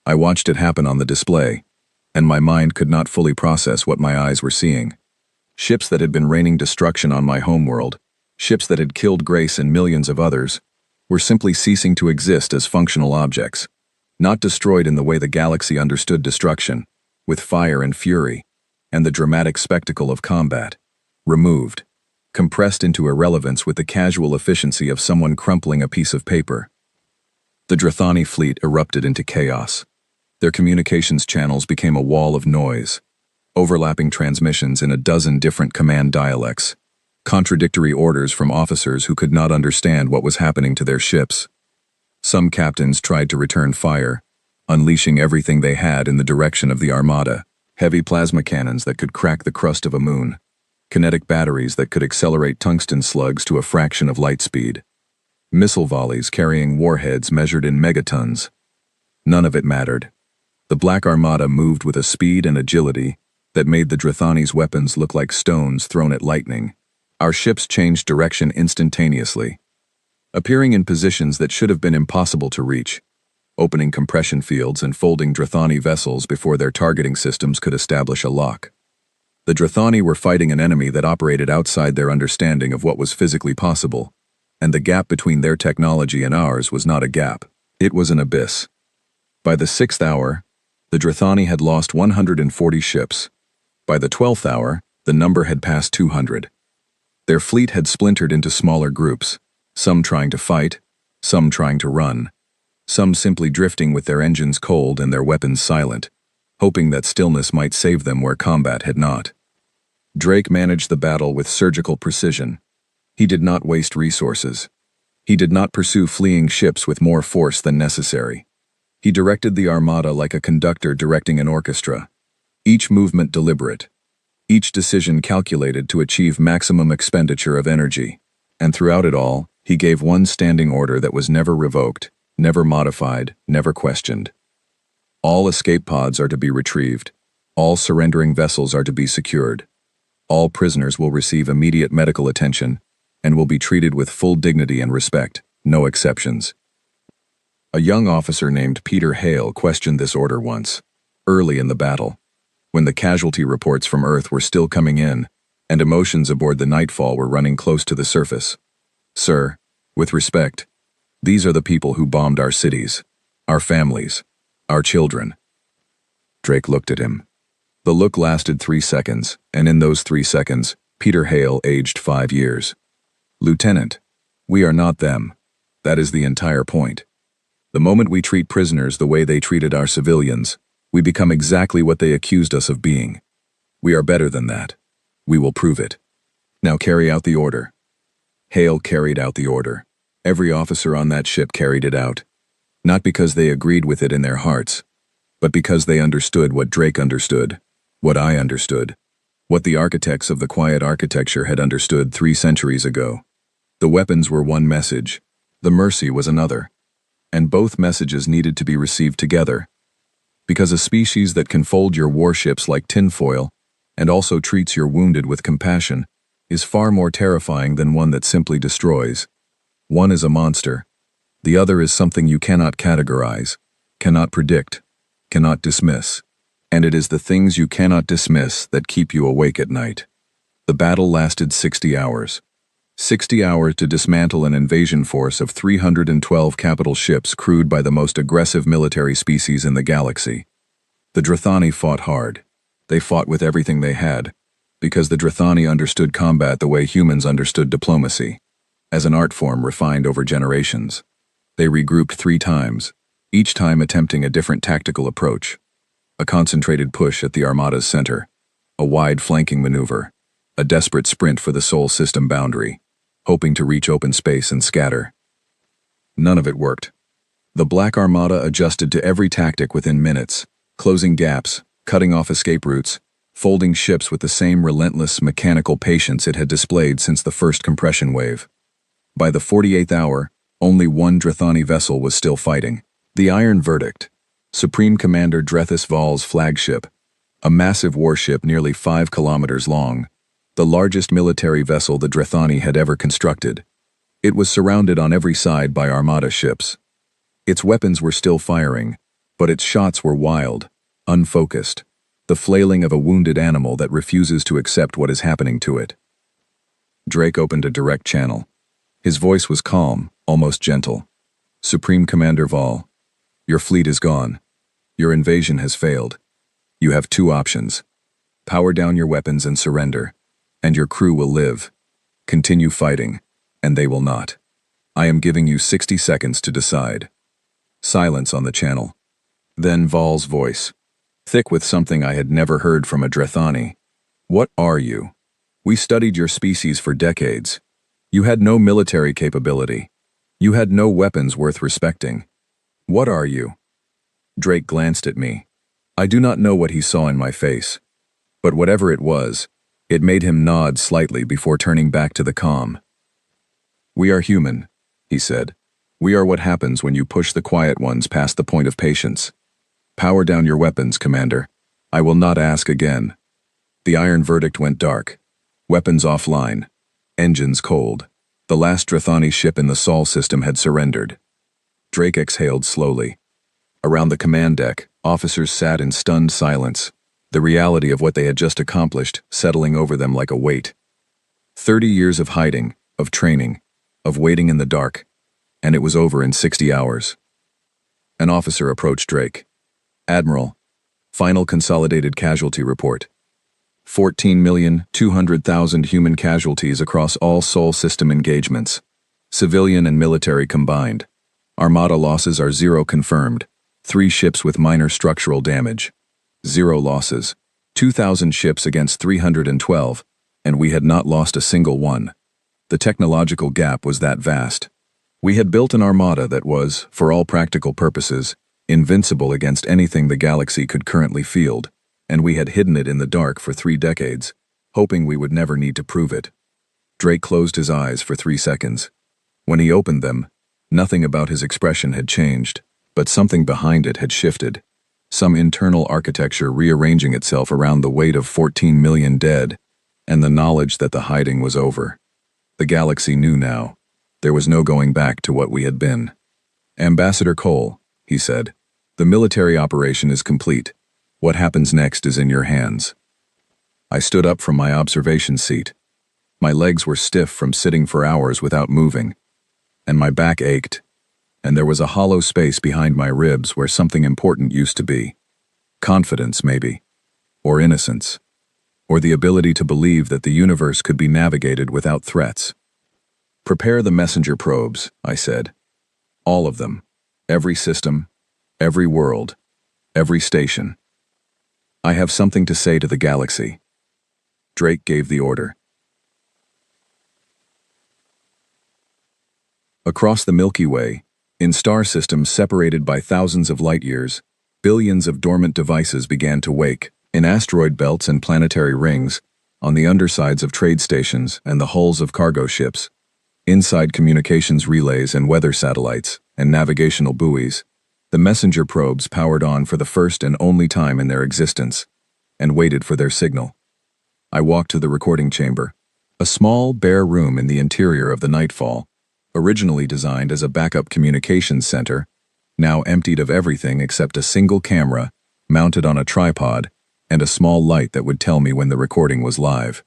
I watched it happen on the display, and my mind could not fully process what my eyes were seeing. Ships that had been raining destruction on my homeworld, ships that had killed Grace and millions of others, were simply ceasing to exist as functional objects, not destroyed in the way the galaxy understood destruction, with fire and fury, and the dramatic spectacle of combat, removed, compressed into irrelevance with the casual efficiency of someone crumpling a piece of paper. The Drithani fleet erupted into chaos. Their communications channels became a wall of noise, overlapping transmissions in a dozen different command dialects, contradictory orders from officers who could not understand what was happening to their ships. Some captains tried to return fire, unleashing everything they had in the direction of the Armada, heavy plasma cannons that could crack the crust of a moon, kinetic batteries that could accelerate tungsten slugs to a fraction of light speed, missile volleys carrying warheads measured in megatons. None of it mattered. The Black Armada moved with a speed and agility that made the Drethani's weapons look like stones thrown at lightning. Our ships changed direction instantaneously, appearing in positions that should have been impossible to reach, opening compression fields and folding Drethani vessels before their targeting systems could establish a lock. The Drethani were fighting an enemy that operated outside their understanding of what was physically possible, and the gap between their technology and ours was not a gap. It was an abyss. By the 6th hour, the Drethani had lost 140 ships. By the 12th hour, the number had passed 200. Their fleet had splintered into smaller groups, some trying to fight, some trying to run, some simply drifting with their engines cold and their weapons silent, hoping that stillness might save them where combat had not. Drake managed the battle with surgical precision. He did not waste resources. He did not pursue fleeing ships with more force than necessary. He directed the Armada like a conductor directing an orchestra, each movement deliberate, each decision calculated to achieve maximum expenditure of energy. And throughout it all, he gave one standing order that was never revoked, never modified, never questioned. All escape pods are to be retrieved. All surrendering vessels are to be secured. All prisoners will receive immediate medical attention and will be treated with full dignity and respect, no exceptions. A young officer named Peter Hale questioned this order once, early in the battle, when the casualty reports from Earth were still coming in and emotions aboard the Nightfall were running close to the surface. "Sir, with respect, these are the people who bombed our cities, our families, our children." Drake looked at him. The look lasted 3 seconds, and in those 3 seconds, Peter Hale aged 5 years. "Lieutenant, we are not them. That is the entire point. The moment we treat prisoners the way they treated our civilians, we become exactly what they accused us of being. We are better than that. We will prove it. Now carry out the order." Hale carried out the order. Every officer on that ship carried it out. Not because they agreed with it in their hearts, but because they understood what Drake understood, what I understood, what the architects of the quiet architecture had understood 3 centuries ago. The weapons were one message, the mercy was another, and both messages needed to be received together. Because a species that can fold your warships like tinfoil and also treats your wounded with compassion is far more terrifying than one that simply destroys. One is a monster. The other is something you cannot categorize, cannot predict, cannot dismiss. And it is the things you cannot dismiss that keep you awake at night. The battle lasted 60 hours. 60 hours to dismantle an invasion force of 312 capital ships crewed by the most aggressive military species in the galaxy. The Drethani fought hard. They fought with everything they had, because the Drethani understood combat the way humans understood diplomacy, as an art form refined over generations. They regrouped 3 times, each time attempting a different tactical approach. A concentrated push at the Armada's center, a wide flanking maneuver, a desperate sprint for the Sol system boundary, hoping to reach open space and scatter. None of it worked. The Black Armada adjusted to every tactic within minutes, closing gaps, cutting off escape routes, folding ships with the same relentless mechanical patience it had displayed since the first compression wave. By the 48th hour, only one Drethani vessel was still fighting. The Iron Verdict, Supreme Commander Drethus Val's flagship, a massive warship nearly 5 kilometers long, the largest military vessel the Drethani had ever constructed. It was surrounded on every side by Armada ships. Its weapons were still firing, but its shots were wild, unfocused, the flailing of a wounded animal that refuses to accept what is happening to it. Drake opened a direct channel. His voice was calm, almost gentle. "Supreme Commander Val, your fleet is gone. Your invasion has failed. You have 2 options. Power down your weapons and surrender, and your crew will live. Continue fighting, and they will not. I am giving you 60 seconds to decide." Silence on the channel. Then Val's voice, thick with something I had never heard from a Drethani. "What are you? We studied your species for decades. You had no military capability. You had no weapons worth respecting. What are you?" Drake glanced at me. I do not know what he saw in my face, but whatever it was, it made him nod slightly before turning back to the comm. "We are human," he said. We are what happens when you push the quiet ones past the point of patience. Power down your weapons, Commander. I will not ask again. The iron verdict went dark. Weapons offline. Engines cold. The last Drathani ship in the Sol system had surrendered. Drake exhaled slowly. Around the command deck, officers sat in stunned silence, the reality of what they had just accomplished settling over them like a weight. 30 years of hiding, of training, of waiting in the dark, and it was over in 60 hours. An officer approached Drake. Admiral, final consolidated casualty report. 14,200,000 human casualties across all Sol system engagements, civilian and military combined. Armada losses are 0 confirmed, 3 ships with minor structural damage. 0 losses, 2,000 ships against 312, and we had not lost a single one. The technological gap was that vast. We had built an armada that was, for all practical purposes, invincible against anything the galaxy could currently field, and we had hidden it in the dark for 3 decades, hoping we would never need to prove it. Drake closed his eyes for 3 seconds. When he opened them, nothing about his expression had changed, but something behind it had shifted. Some internal architecture rearranging itself around the weight of 14 million dead, and the knowledge that the hiding was over. The galaxy knew now. There was no going back to what we had been. Ambassador Cole, he said, the military operation is complete. What happens next is in your hands. I stood up from my observation seat. My legs were stiff from sitting for hours without moving, and my back ached, and there was a hollow space behind my ribs where something important used to be. Confidence, maybe, or innocence, or the ability to believe that the universe could be navigated without threats. Prepare the messenger probes, I said. All of them. Every system, every world, every station. I have something to say to the galaxy. Drake gave the order. Across the Milky Way, in star systems separated by thousands of light-years, billions of dormant devices began to wake, in asteroid belts and planetary rings, on the undersides of trade stations and the hulls of cargo ships, inside communications relays and weather satellites, and navigational buoys. The messenger probes powered on for the first and only time in their existence, and waited for their signal. I walked to the recording chamber, a small, bare room in the interior of the Nightfall, originally designed as a backup communications center, now emptied of everything except a single camera, mounted on a tripod, and a small light that would tell me when the recording was live.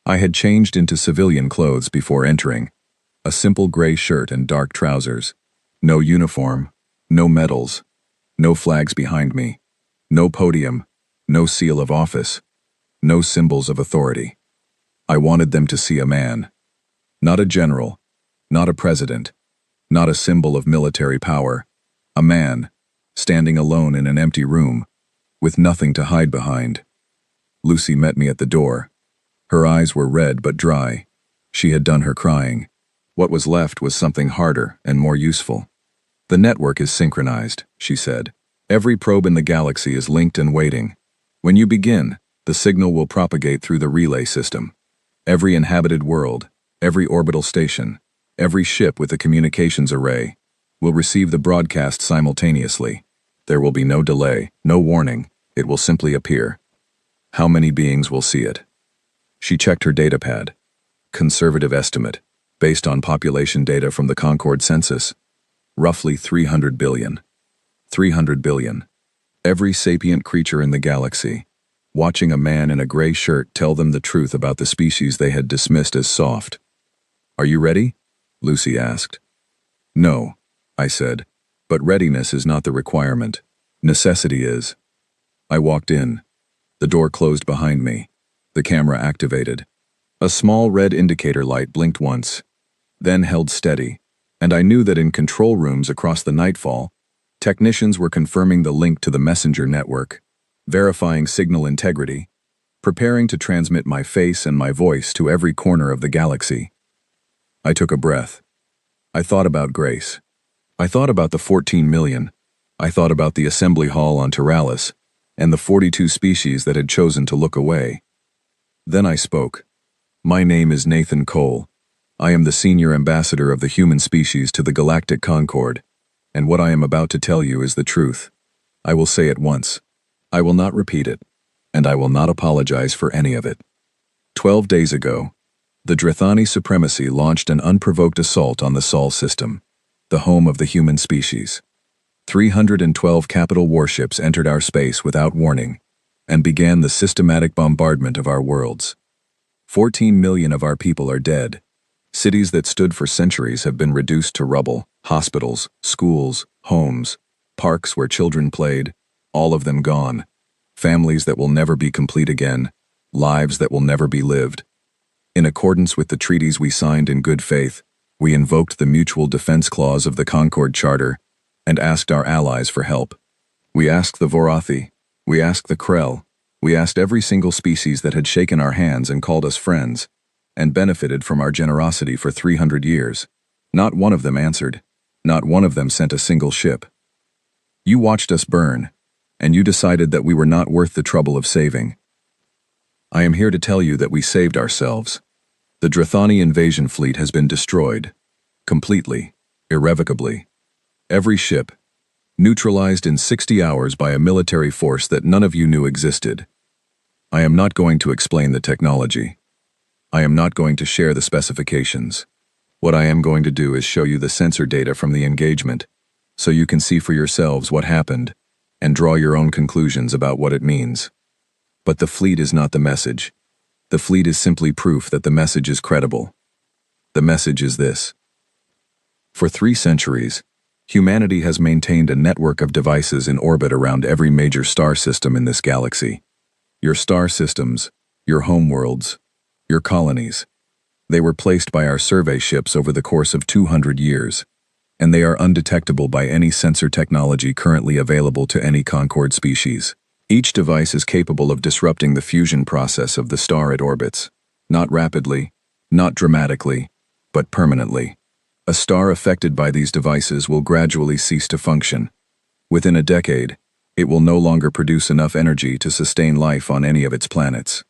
I had changed into civilian clothes before entering, a simple gray shirt and dark trousers, no uniform, no medals, no flags behind me, no podium, no seal of office, no symbols of authority. I wanted them to see a man. Not a general, not a president, not a symbol of military power. A man, standing alone in an empty room, with nothing to hide behind. Lucy met me at the door. Her eyes were red but dry. She had done her crying. What was left was something harder and more useful. The network is synchronized, she said. Every probe in the galaxy is linked and waiting. When you begin, the signal will propagate through the relay system. Every inhabited world, every orbital station, every ship with a communications array will receive the broadcast simultaneously. There will be no delay, no warning. It will simply appear. How many beings will see it? She checked her datapad. Conservative estimate, based on population data from the Concord census. Roughly 300 billion. 300 billion. Every sapient creature in the galaxy, watching a man in a gray shirt tell them the truth about the species they had dismissed as soft. Are you ready? Lucy asked. No, I said, but readiness is not the requirement. Necessity is. I walked in. The door closed behind me. The camera activated. A small red indicator light blinked once, then held steady, and I knew that in control rooms across the Nightfall, technicians were confirming the link to the messenger network, verifying signal integrity, preparing to transmit my face and my voice to every corner of the galaxy. I took a breath. I thought about Grace. I thought about the 14 million. I thought about the assembly hall on Teralis, and the 42 species that had chosen to look away. Then I spoke. My name is Nathan Cole. I am the senior ambassador of the human species to the Galactic Concord, and what I am about to tell you is the truth. I will say it once. I will not repeat it, and I will not apologize for any of it. 12 days ago, the Drethani Supremacy launched an unprovoked assault on the Sol system, the home of the human species. 312 capital warships entered our space without warning and began the systematic bombardment of our worlds. 14 million of our people are dead. Cities that stood for centuries have been reduced to rubble, hospitals, schools, homes, parks where children played, all of them gone. Families that will never be complete again, lives that will never be lived. In accordance with the treaties we signed in good faith, we invoked the Mutual Defense Clause of the Concord Charter and asked our allies for help. We asked the Vorathi, we asked the Krell, we asked every single species that had shaken our hands and called us friends, and benefited from our generosity for 300 years. Not one of them answered. Not one of them sent a single ship. You watched us burn, and you decided that we were not worth the trouble of saving. I am here to tell you that we saved ourselves. The Drethani invasion fleet has been destroyed. Completely. Irrevocably. Every ship. Neutralized in 60 hours by a military force that none of you knew existed. I am not going to explain the technology. I am not going to share the specifications. What I am going to do is show you the sensor data from the engagement, so you can see for yourselves what happened and draw your own conclusions about what it means. But the fleet is not the message. The fleet is simply proof that the message is credible. The message is this. For 3 centuries, humanity has maintained a network of devices in orbit around every major star system in this galaxy. Your star systems, your homeworlds, your colonies. They were placed by our survey ships over the course of 200 years, and they are undetectable by any sensor technology currently available to any Concord species. Each device is capable of disrupting the fusion process of the star it orbits, not rapidly, not dramatically, but permanently. A star affected by these devices will gradually cease to function. Within a decade, it will no longer produce enough energy to sustain life on any of its planets.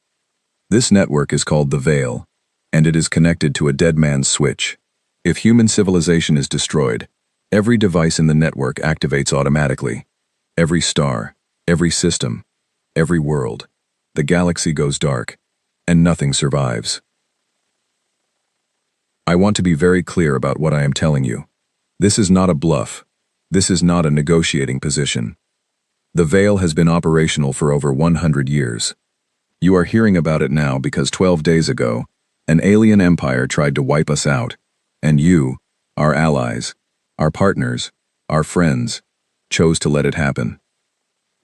This network is called the Veil, and it is connected to a dead man's switch. If human civilization is destroyed, every device in the network activates automatically. Every star, every system, every world. The galaxy goes dark, and nothing survives. I want to be very clear about what I am telling you. This is not a bluff. This is not a negotiating position. The Veil has been operational for over 100 years. You are hearing about it now because 12 days ago, an alien empire tried to wipe us out, and you, our allies, our partners, our friends, chose to let it happen.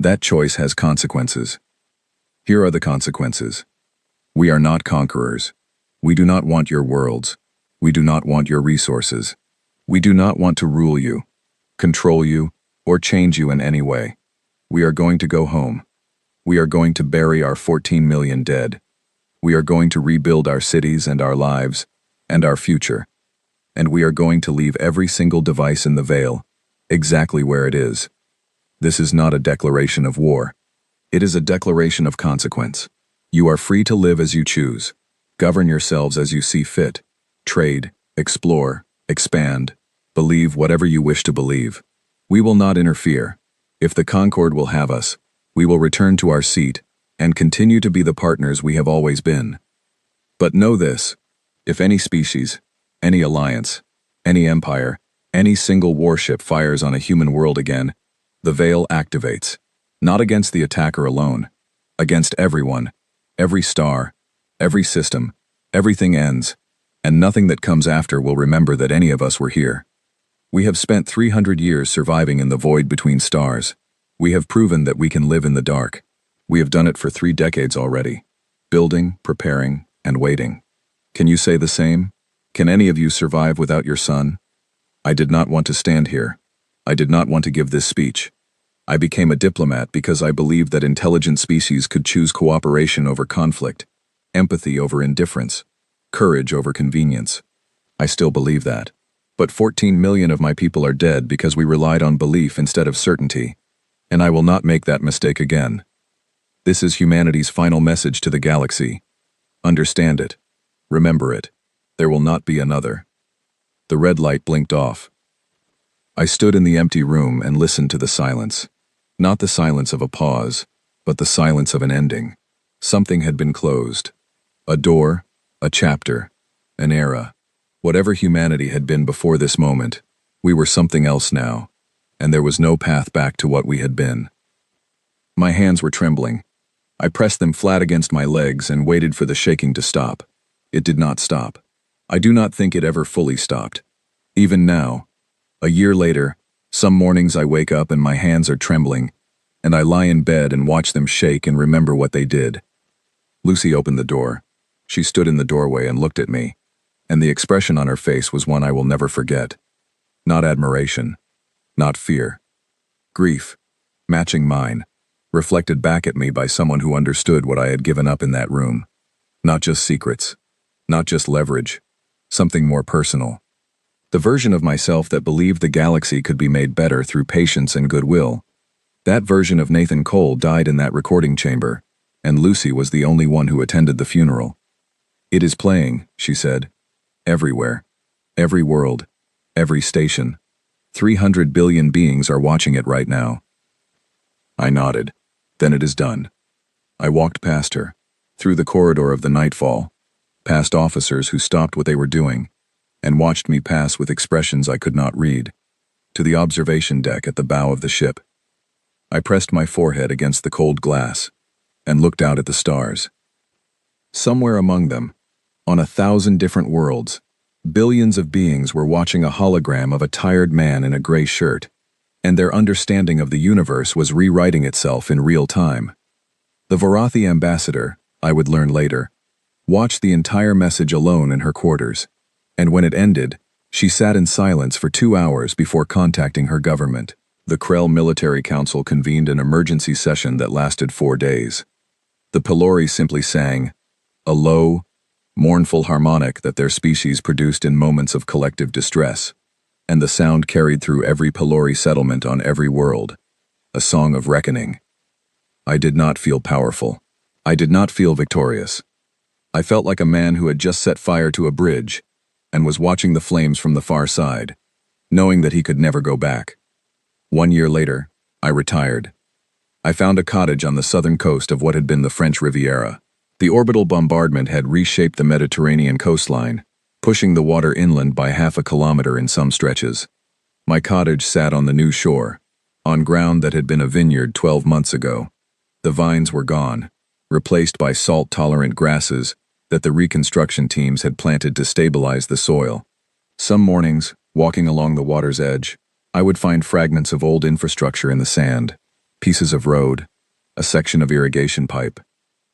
That choice has consequences. Here are the consequences. We are not conquerors. We do not want your worlds. We do not want your resources. We do not want to rule you, control you, or change you in any way. We are going to go home. We are going to bury our 14 million dead. We are going to rebuild our cities and our lives and our future. And we are going to leave every single device in the Veil exactly where it is. This is not a declaration of war. It is a declaration of consequence. You are free to live as you choose. Govern yourselves as you see fit. Trade, explore, expand, believe whatever you wish to believe. We will not interfere. If the Concord will have us, we will return to our seat and continue to be the partners we have always been. But know this, if any species, any alliance, any empire, any single warship fires on a human world again, the Veil activates, not against the attacker alone, against everyone, every star, every system, everything ends, and nothing that comes after will remember that any of us were here. We have spent 300 years surviving in the void between stars. We have proven that we can live in the dark. We have done it for 3 decades already, building, preparing, and waiting. Can you say the same? Can any of you survive without your son? I did not want to stand here. I did not want to give this speech. I became a diplomat because I believed that intelligent species could choose cooperation over conflict, empathy over indifference, courage over convenience. I still believe that. But 14 million of my people are dead because we relied on belief instead of certainty, and I will not make that mistake again. This is humanity's final message to the galaxy. Understand it. Remember it. There will not be another. The red light blinked off. I stood in the empty room and listened to the silence. Not the silence of a pause, but the silence of an ending. Something had been closed. A door, a chapter, an era. Whatever humanity had been before this moment, we were something else now, and there was no path back to what we had been. My hands were trembling. I pressed them flat against my legs and waited for the shaking to stop. It did not stop. I do not think it ever fully stopped. Even now, a year later, some mornings I wake up and my hands are trembling, and I lie in bed and watch them shake and remember what they did. Lucy opened the door. She stood in the doorway and looked at me, and the expression on her face was one I will never forget. Not admiration, not fear. Grief, matching mine, reflected back at me by someone who understood what I had given up in that room. Not just secrets, not just leverage, something more personal. The version of myself that believed the galaxy could be made better through patience and goodwill. That version of Nathan Cole died in that recording chamber, and Lucy was the only one who attended the funeral. "It is playing," she said. "Everywhere. Every world. Every station. 300 billion beings are watching it right now." I nodded. "Then it is done." I walked past her, through the corridor of the nightfall, past officers who stopped what they were doing, and watched me pass with expressions I could not read, to the observation deck at the bow of the ship. I pressed my forehead against the cold glass, and looked out at the stars. Somewhere among them, on 1,000 different worlds, billions of beings were watching a hologram of a tired man in a gray shirt, and their understanding of the universe was rewriting itself in real time. The Vorathi ambassador, I would learn later, watched the entire message alone in her quarters, and when it ended, she sat in silence for 2 hours before contacting her government. The Krell Military Council convened an emergency session that lasted 4 days. The Pelori simply sang, a low, mournful harmonic that their species produced in moments of collective distress, and the sound carried through every Pelori settlement on every world, a song of reckoning. I did not feel powerful. I did not feel victorious. I felt like a man who had just set fire to a bridge and was watching the flames from the far side, knowing that he could never go back. 1 year later, I retired. I found a cottage on the southern coast of what had been the French Riviera. The orbital bombardment had reshaped the Mediterranean coastline, pushing the water inland by 1/2 kilometer in some stretches. My cottage sat on the new shore, on ground that had been a vineyard 12 months ago. The vines were gone, replaced by salt-tolerant grasses that the reconstruction teams had planted to stabilize the soil. Some mornings, walking along the water's edge, I would find fragments of old infrastructure in the sand, pieces of road, a section of irrigation pipe,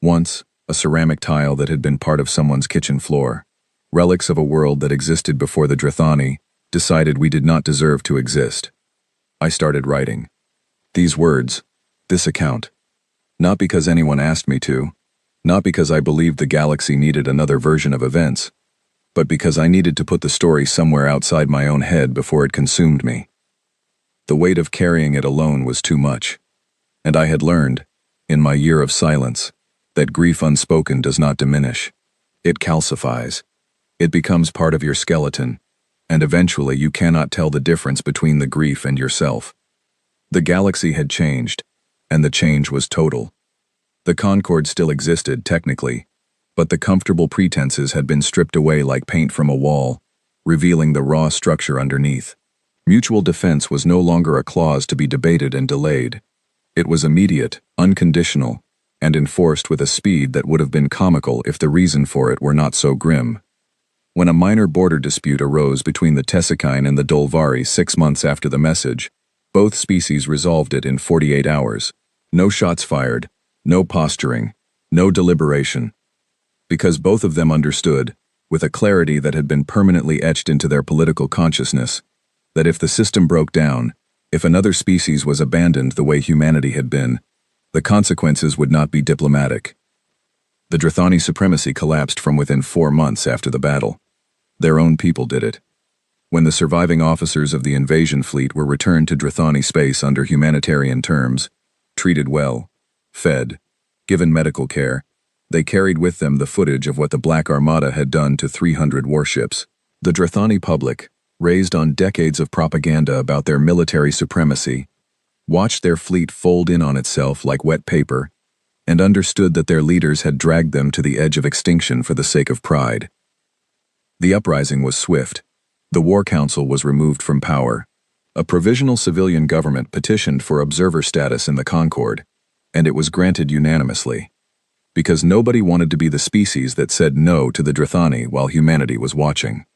once a ceramic tile that had been part of someone's kitchen floor, relics of a world that existed before the Drithani decided we did not deserve to exist. I started writing. These words, this account, not because anyone asked me to, not because I believed the galaxy needed another version of events, but because I needed to put the story somewhere outside my own head before it consumed me. The weight of carrying it alone was too much, and I had learned, in my year of silence, that grief unspoken does not diminish. It calcifies. It becomes part of your skeleton, and eventually you cannot tell the difference between the grief and yourself. The galaxy had changed, and the change was total. The Concord still existed, technically, but the comfortable pretenses had been stripped away like paint from a wall, revealing the raw structure underneath. Mutual defense was no longer a clause to be debated and delayed. It was immediate, unconditional, and enforced with a speed that would have been comical if the reason for it were not so grim. When a minor border dispute arose between the Tessakine and the Dolvari 6 months after the message, both species resolved it in 48 hours. No shots fired, no posturing, no deliberation. Because both of them understood, with a clarity that had been permanently etched into their political consciousness, that if the system broke down, if another species was abandoned the way humanity had been, the consequences would not be diplomatic. The Drithani supremacy collapsed from within 4 months after the battle. Their own people did it. When the surviving officers of the invasion fleet were returned to Drithani space under humanitarian terms, treated well, fed, given medical care, They carried with them the footage of what the Black Armada had done to 300 warships. The Drathani public, raised on decades of propaganda about their military supremacy, watched their fleet fold in on itself like wet paper, and understood that their leaders had dragged them to the edge of extinction for the sake of pride. The uprising was swift. The War Council was removed from power. A provisional civilian government petitioned for observer status in the Concord, and it was granted unanimously, because nobody wanted to be the species that said no to the Drathani while humanity was watching.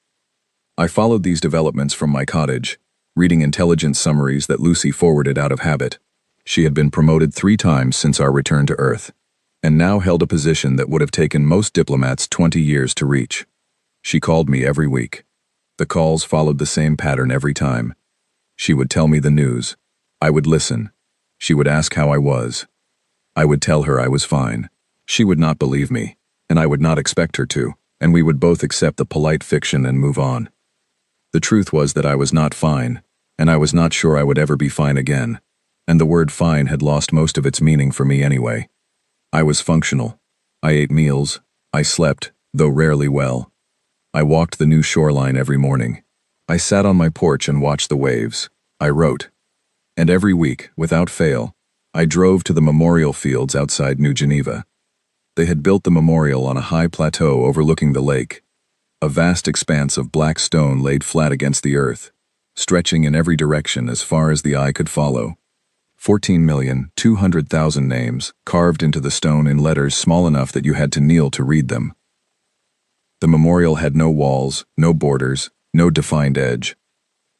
I followed these developments from my cottage, reading intelligence summaries that Lucy forwarded out of habit. She had been promoted 3 times since our return to Earth, and now held a position that would have taken most diplomats 20 years to reach. She called me every week. The calls followed the same pattern every time. She would tell me the news. I would listen. She would ask how I was. I would tell her I was fine. She would not believe me, and I would not expect her to, and we would both accept the polite fiction and move on. The truth was that I was not fine, and I was not sure I would ever be fine again, and the word fine had lost most of its meaning for me anyway. I was functional. I ate meals. I slept, though rarely well. I walked the new shoreline every morning. I sat on my porch and watched the waves. I wrote. And every week, without fail, I drove to the memorial fields outside New Geneva. They had built the memorial on a high plateau overlooking the lake, a vast expanse of black stone laid flat against the earth, stretching in every direction as far as the eye could follow. 14,200,000 names carved into the stone in letters small enough that you had to kneel to read them. The memorial had no walls, no borders, no defined edge.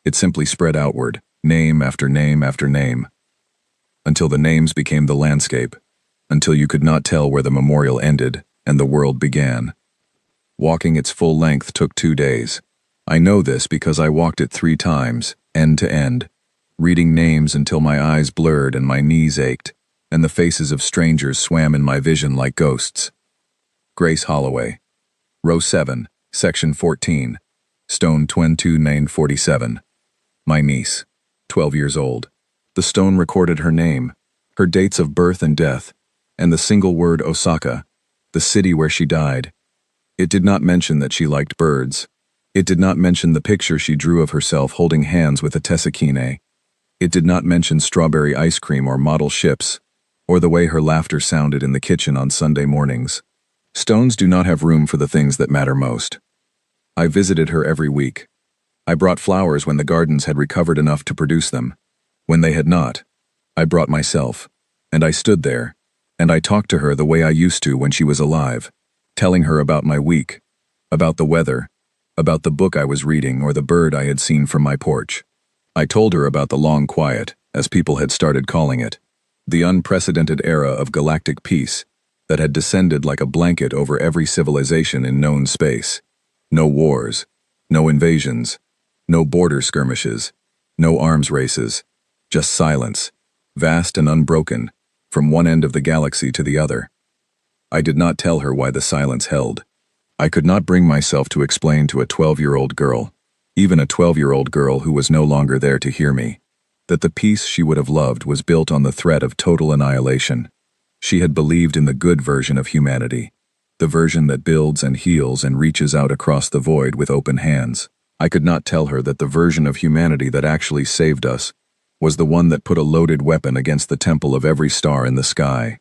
It simply spread outward, name after name after name, until the names became the landscape, until you could not tell where the memorial ended and the world began. Walking its full length took 2 days. I know this because I walked it 3 times, end to end, reading names until my eyes blurred and my knees ached, and the faces of strangers swam in my vision like ghosts. Grace Holloway. Row 7, Section 14. Stone 2247. My niece, 12 years old. The stone recorded her name, her dates of birth and death, and the single word Osaka, the city where she died. It did not mention that she liked birds. It did not mention the picture she drew of herself holding hands with a Tesakine. It did not mention strawberry ice cream or model ships, or the way her laughter sounded in the kitchen on Sunday mornings. Stones do not have room for the things that matter most. I visited her every week. I brought flowers when the gardens had recovered enough to produce them. When they had not, I brought myself, and I stood there, and I talked to her the way I used to when she was alive, telling her about my week, about the weather, about the book I was reading or the bird I had seen from my porch. I told her about the long quiet, as people had started calling it, the unprecedented era of galactic peace that had descended like a blanket over every civilization in known space. No wars, no invasions, no border skirmishes, no arms races, just silence, vast and unbroken, from one end of the galaxy to the other. I did not tell her why the silence held. I could not bring myself to explain to a 12-year-old girl, even a 12-year-old girl who was no longer there to hear me, that the peace she would have loved was built on the threat of total annihilation. She had believed in the good version of humanity, the version that builds and heals and reaches out across the void with open hands. I could not tell her that the version of humanity that actually saved us was the one that put a loaded weapon against the temple of every star in the sky.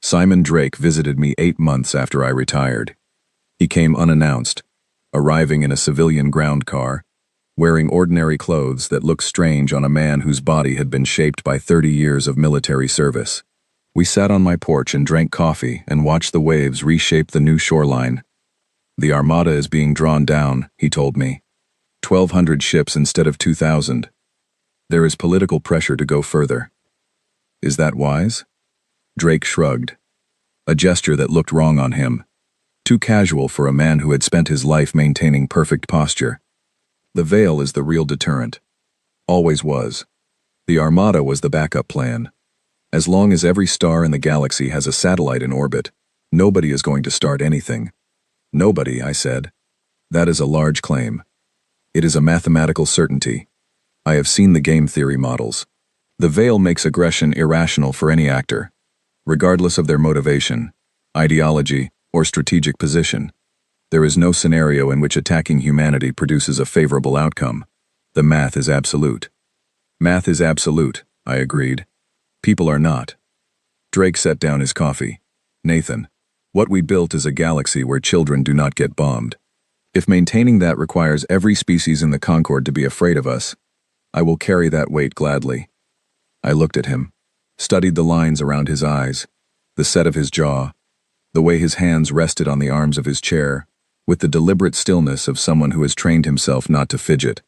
Simon Drake visited me 8 months after I retired. He came unannounced, arriving in a civilian ground car, wearing ordinary clothes that looked strange on a man whose body had been shaped by 30 years of military service. We sat on my porch and drank coffee and watched the waves reshape the new shoreline. The Armada is being drawn down, he told me. 1,200 ships instead of 2,000. There is political pressure to go further. Is that wise? Drake shrugged, a gesture that looked wrong on him, too casual for a man who had spent his life maintaining perfect posture. The veil is the real deterrent. Always was. The Armada was the backup plan. As long as every star in the galaxy has a satellite in orbit, nobody is going to start anything. Nobody, I said. That is a large claim. It is a mathematical certainty. I have seen the game theory models. The veil makes aggression irrational for any actor, regardless of their motivation. ideology, or strategic position. There is no scenario in which attacking humanity produces a favorable outcome. The math is absolute. Math is absolute, I agreed. People are not. Drake set down his coffee. Nathan, what we built is a galaxy where children do not get bombed. If maintaining that requires every species in the Concord to be afraid of us, I will carry that weight gladly. I looked at him, studied the lines around his eyes, the set of his jaw, the way his hands rested on the arms of his chair, with the deliberate stillness of someone who has trained himself not to fidget.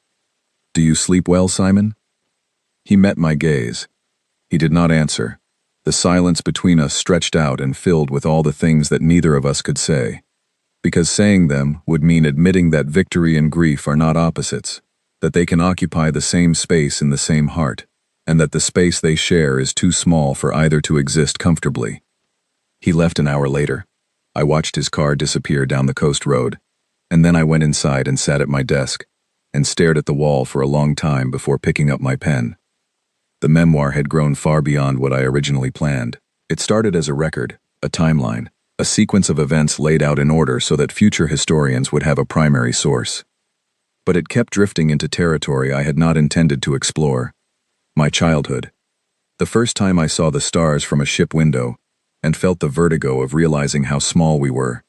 Do you sleep well, Simon? He met my gaze. He did not answer. The silence between us stretched out and filled with all the things that neither of us could say. Because saying them would mean admitting that victory and grief are not opposites, that they can occupy the same space in the same heart, and that the space they share is too small for either to exist comfortably. He left an hour later. I watched his car disappear down the coast road, and then I went inside and sat at my desk, and stared at the wall for a long time before picking up my pen. The memoir had grown far beyond what I originally planned. It started as a record, a timeline, a sequence of events laid out in order so that future historians would have a primary source. But it kept drifting into territory I had not intended to explore. My childhood. The first time I saw the stars from a ship window, and felt the vertigo of realizing how small we were.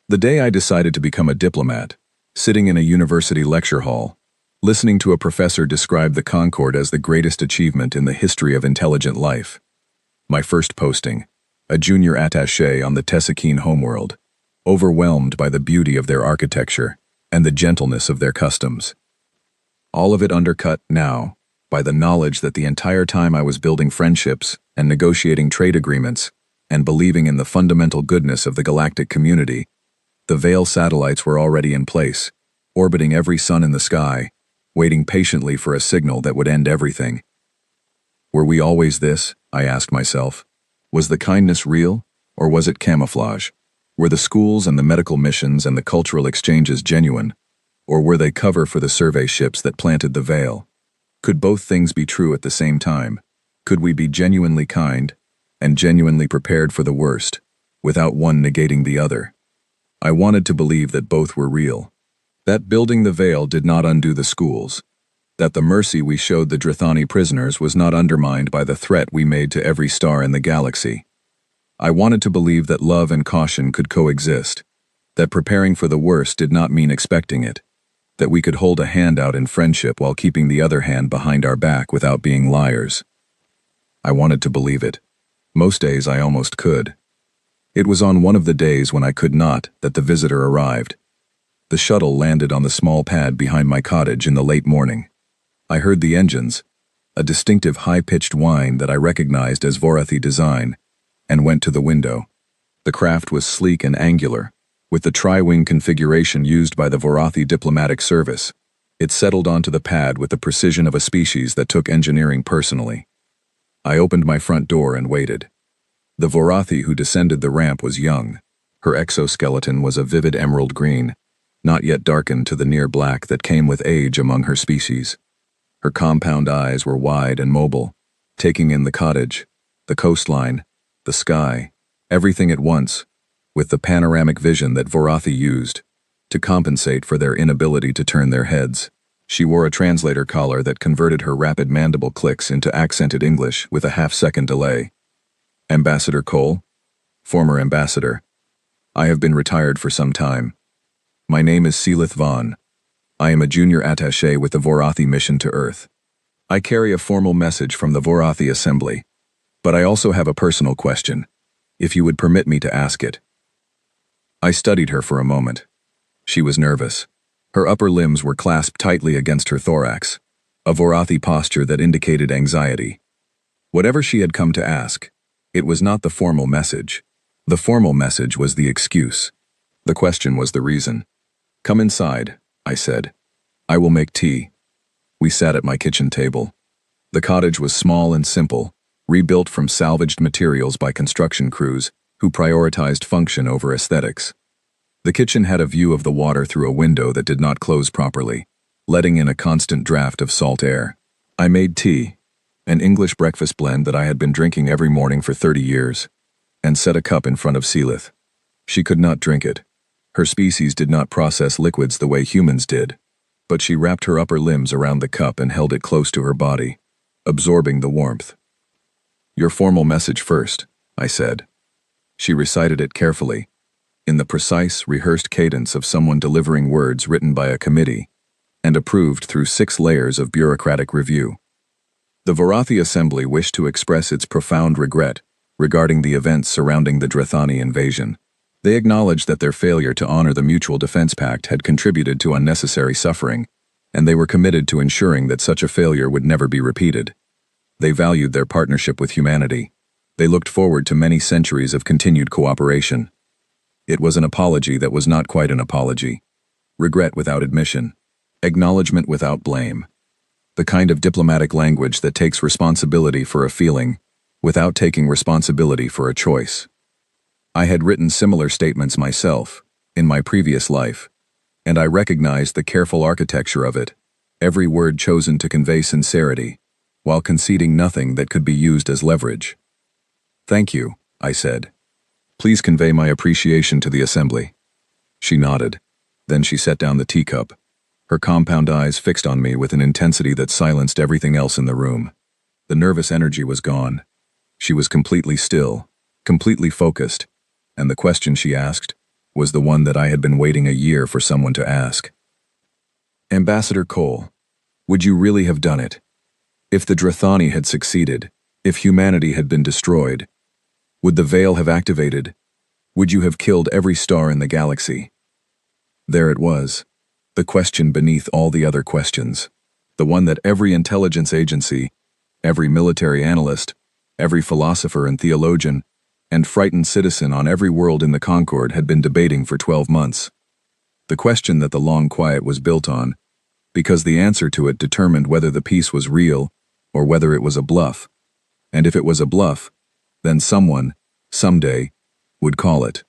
The day I decided to become a diplomat, sitting in a university lecture hall, listening to a professor describe the Concord as the greatest achievement in the history of intelligent life. My first posting, a junior attaché on the Tessakene homeworld, overwhelmed by the beauty of their architecture and the gentleness of their customs. All of it undercut, now, by the knowledge that the entire time I was building friendships and negotiating trade agreements and believing in the fundamental goodness of the galactic community, the Veil satellites were already in place, orbiting every sun in the sky, waiting patiently for a signal that would end everything. Were we always this? I asked myself. Was the kindness real, or was it camouflage? Were the schools and the medical missions and the cultural exchanges genuine, or were they cover for the survey ships that planted the Veil? Could both things be true at the same time? Could we be genuinely kind and genuinely prepared for the worst, without one negating the other? I wanted to believe that both were real. That building the Veil did not undo the schools. That the mercy we showed the Drithani prisoners was not undermined by the threat we made to every star in the galaxy. I wanted to believe that love and caution could coexist. That preparing for the worst did not mean expecting it. That we could hold a hand out in friendship while keeping the other hand behind our back without being liars. I wanted to believe it. Most days I almost could. It was on one of the days when I could not that the visitor arrived. The shuttle landed on the small pad behind my cottage in the late morning. I heard the engines, a distinctive high-pitched whine that I recognized as Vorathi design, and went to the window. The craft was sleek and angular, with the tri-wing configuration used by the Vorathi diplomatic service. It settled onto the pad with the precision of a species that took engineering personally. I opened my front door and waited. The Vorathi who descended the ramp was young. Her exoskeleton was a vivid emerald green, not yet darkened to the near black that came with age among her species. Her compound eyes were wide and mobile, taking in the cottage, the coastline, the sky, everything at once, with the panoramic vision that Vorathi used to compensate for their inability to turn their heads. She wore a translator collar that converted her rapid mandible clicks into accented English with a half-second delay. Ambassador Cole? Former ambassador. I have been retired for some time. My name is Seelith Vaughn. I am a junior attaché with the Vorathi mission to Earth. I carry a formal message from the Vorathi Assembly, but I also have a personal question, if you would permit me to ask it. I studied her for a moment. She was nervous. Her upper limbs were clasped tightly against her thorax, a Vorathi posture that indicated anxiety. Whatever she had come to ask, it was not the formal message. The formal message was the excuse. The question was the reason. Come inside, I said. I will make tea. We sat at my kitchen table. The cottage was small and simple, rebuilt from salvaged materials by construction crews who prioritized function over aesthetics. The kitchen had a view of the water through a window that did not close properly, letting in a constant draft of salt air. I made tea, an English breakfast blend that I had been drinking every morning for 30 years. and set a cup in front of Seelith. She could not drink it. Her species did not process liquids the way humans did, but she wrapped her upper limbs around the cup and held it close to her body, absorbing the warmth. "Your formal message first," I said. She recited it carefully, in the precise, rehearsed cadence of someone delivering words written by a committee and approved through 6 layers of bureaucratic review. The Varathi Assembly wished to express its profound regret regarding the events surrounding the Drethani invasion. They acknowledged that their failure to honor the Mutual Defense Pact had contributed to unnecessary suffering, and they were committed to ensuring that such a failure would never be repeated. They valued their partnership with humanity. They looked forward to many centuries of continued cooperation. It was an apology that was not quite an apology. Regret without admission. Acknowledgement without blame. The kind of diplomatic language that takes responsibility for a feeling without taking responsibility for a choice. I had written similar statements myself, in my previous life, and I recognized the careful architecture of it, every word chosen to convey sincerity, while conceding nothing that could be used as leverage. "Thank you," I said. "Please convey my appreciation to the Assembly." She nodded. Then she set down the teacup, her compound eyes fixed on me with an intensity that silenced everything else in the room. The nervous energy was gone. She was completely still, completely focused, and the question she asked was the one that I had been waiting a year for someone to ask. "Ambassador Cole, would you really have done it? If the Drethani had succeeded, if humanity had been destroyed, would the veil have activated? Would you have killed every star in the galaxy?" There it was, the question beneath all the other questions, the one that every intelligence agency, every military analyst, every philosopher and theologian, and frightened citizen on every world in the Concord had been debating for 12 months. The question that the long quiet was built on, because the answer to it determined whether the peace was real or whether it was a bluff. And if it was a bluff, then someone, someday, would call it.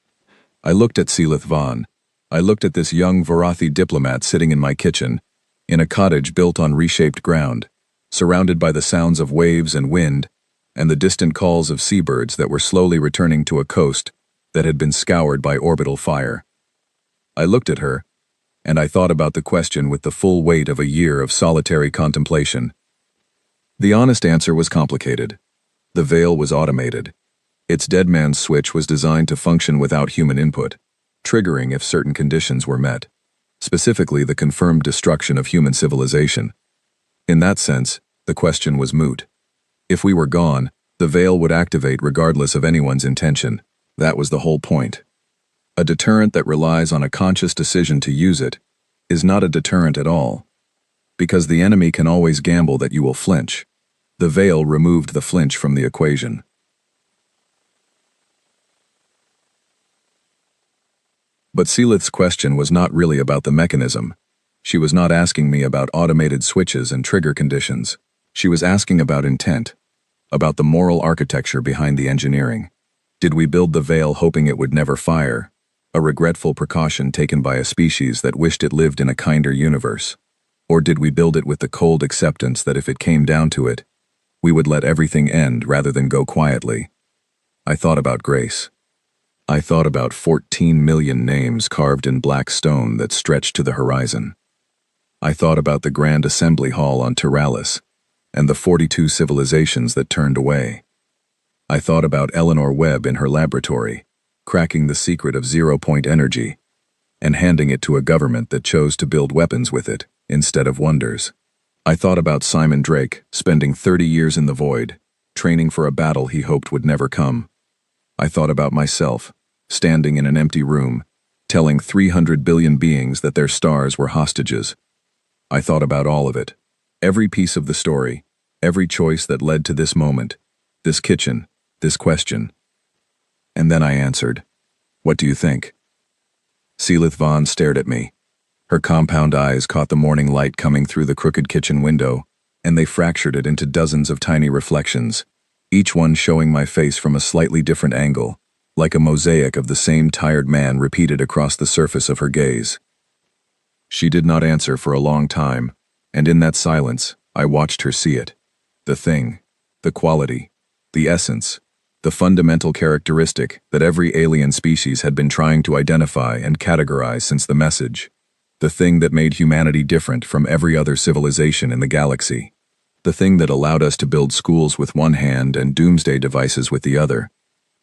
I looked at Seelith Vaughn. I looked at this young Varathi diplomat sitting in my kitchen, in a cottage built on reshaped ground, surrounded by the sounds of waves and wind, and the distant calls of seabirds that were slowly returning to a coast that had been scoured by orbital fire. I looked at her, and I thought about the question with the full weight of a year of solitary contemplation. The honest answer was complicated. The veil was automated. Its dead man's switch was designed to function without human input, triggering if certain conditions were met, specifically the confirmed destruction of human civilization. In that sense, the question was moot. If we were gone, the veil would activate regardless of anyone's intention. That was the whole point. A deterrent that relies on a conscious decision to use it is not a deterrent at all, because the enemy can always gamble that you will flinch. The veil removed the flinch from the equation. But Seelith's question was not really about the mechanism. She was not asking me about automated switches and trigger conditions. She was asking about intent, about the moral architecture behind the engineering. Did we build the veil hoping it would never fire, a regretful precaution taken by a species that wished it lived in a kinder universe? Or did we build it with the cold acceptance that if it came down to it, we would let everything end rather than go quietly? I thought about grace. I thought about 14 million names carved in black stone that stretched to the horizon. I thought about the Grand Assembly Hall on Teralis and the 42 civilizations that turned away. I thought about Eleanor Webb in her laboratory, cracking the secret of zero-point energy and handing it to a government that chose to build weapons with it instead of wonders. I thought about Simon Drake spending 30 years in the void, training for a battle he hoped would never come. I thought about myself, standing in an empty room, telling 300 billion beings that their stars were hostages. I thought about all of it, every piece of the story, every choice that led to this moment, this kitchen, this question. And then I answered, "What do you think?" Seelith Vaughn stared at me. Her compound eyes caught the morning light coming through the crooked kitchen window, and they fractured it into dozens of tiny reflections, each one showing my face from a slightly different angle, like a mosaic of the same tired man repeated across the surface of her gaze. She did not answer for a long time, and in that silence, I watched her see it. The thing, the quality, the essence, the fundamental characteristic that every alien species had been trying to identify and categorize since the message. The thing that made humanity different from every other civilization in the galaxy. The thing that allowed us to build schools with one hand and doomsday devices with the other.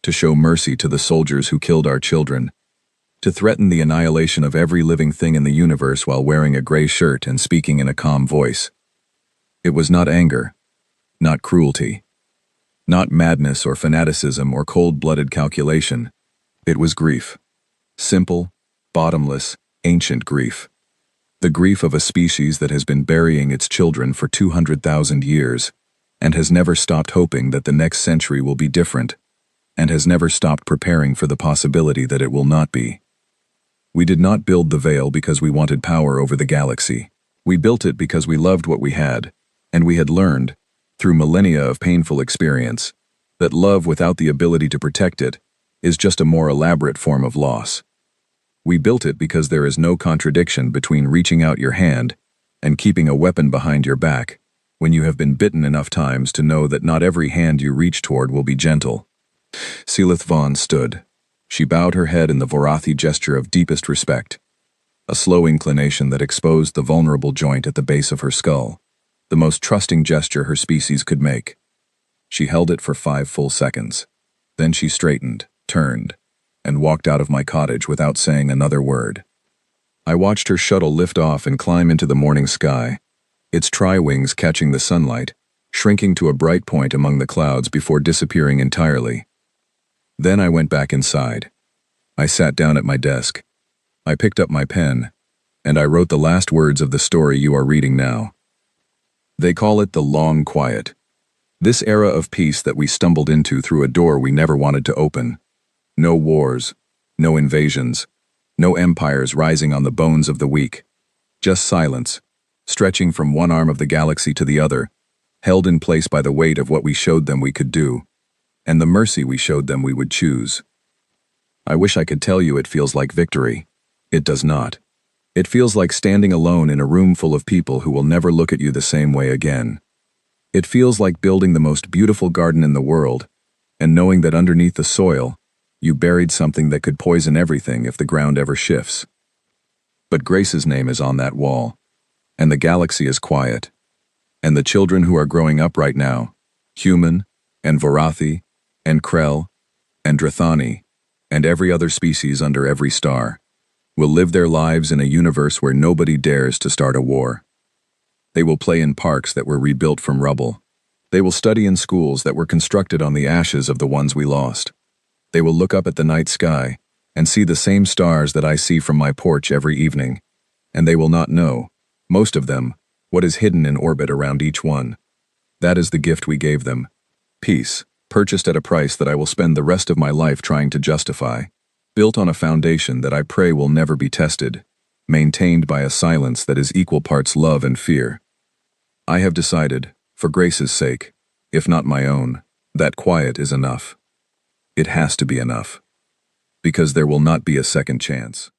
To show mercy to the soldiers who killed our children. To threaten the annihilation of every living thing in the universe while wearing a gray shirt and speaking in a calm voice. It was not anger, not cruelty, not madness or fanaticism or cold-blooded calculation. It was grief. Simple, bottomless, ancient grief. The grief of a species that has been burying its children for 200,000 years and has never stopped hoping that the next century will be different and has never stopped preparing for the possibility that it will not be. We did not build the veil because we wanted power over the galaxy. We built it because we loved what we had, and we had learned, through millennia of painful experience, that love without the ability to protect it is just a more elaborate form of loss. We built it because there is no contradiction between reaching out your hand and keeping a weapon behind your back when you have been bitten enough times to know that not every hand you reach toward will be gentle. Seelith Vaughn stood. She bowed her head in the Vorathi gesture of deepest respect, a slow inclination that exposed the vulnerable joint at the base of her skull, the most trusting gesture her species could make. She held it for 5 full seconds. Then she straightened, turned, and walked out of my cottage without saying another word. I watched her shuttle lift off and climb into the morning sky, its tri-wings catching the sunlight, shrinking to a bright point among the clouds before disappearing entirely. Then I went back inside. I sat down at my desk. I picked up my pen, and I wrote the last words of the story you are reading now. They call it the long quiet. This era of peace that we stumbled into through a door we never wanted to open. No wars, no invasions, no empires rising on the bones of the weak. Just silence, stretching from one arm of the galaxy to the other, held in place by the weight of what we showed them we could do, and the mercy we showed them we would choose. I wish I could tell you it feels like victory. It does not. It feels like standing alone in a room full of people who will never look at you the same way again. It feels like building the most beautiful garden in the world, and knowing that underneath the soil, you buried something that could poison everything if the ground ever shifts. But Grace's name is on that wall, and the galaxy is quiet, and the children who are growing up right now, human, and Vorathi, and Krell, and Drathani, and every other species under every star, will live their lives in a universe where nobody dares to start a war. They will play in parks that were rebuilt from rubble. They will study in schools that were constructed on the ashes of the ones we lost. They will look up at the night sky and see the same stars that I see from my porch every evening, and they will not know, most of them, what is hidden in orbit around each one. That is the gift we gave them. Peace, purchased at a price that I will spend the rest of my life trying to justify, built on a foundation that I pray will never be tested, maintained by a silence that is equal parts love and fear. I have decided, for Grace's sake, if not my own, that quiet is enough. It has to be enough. Because there will not be a second chance.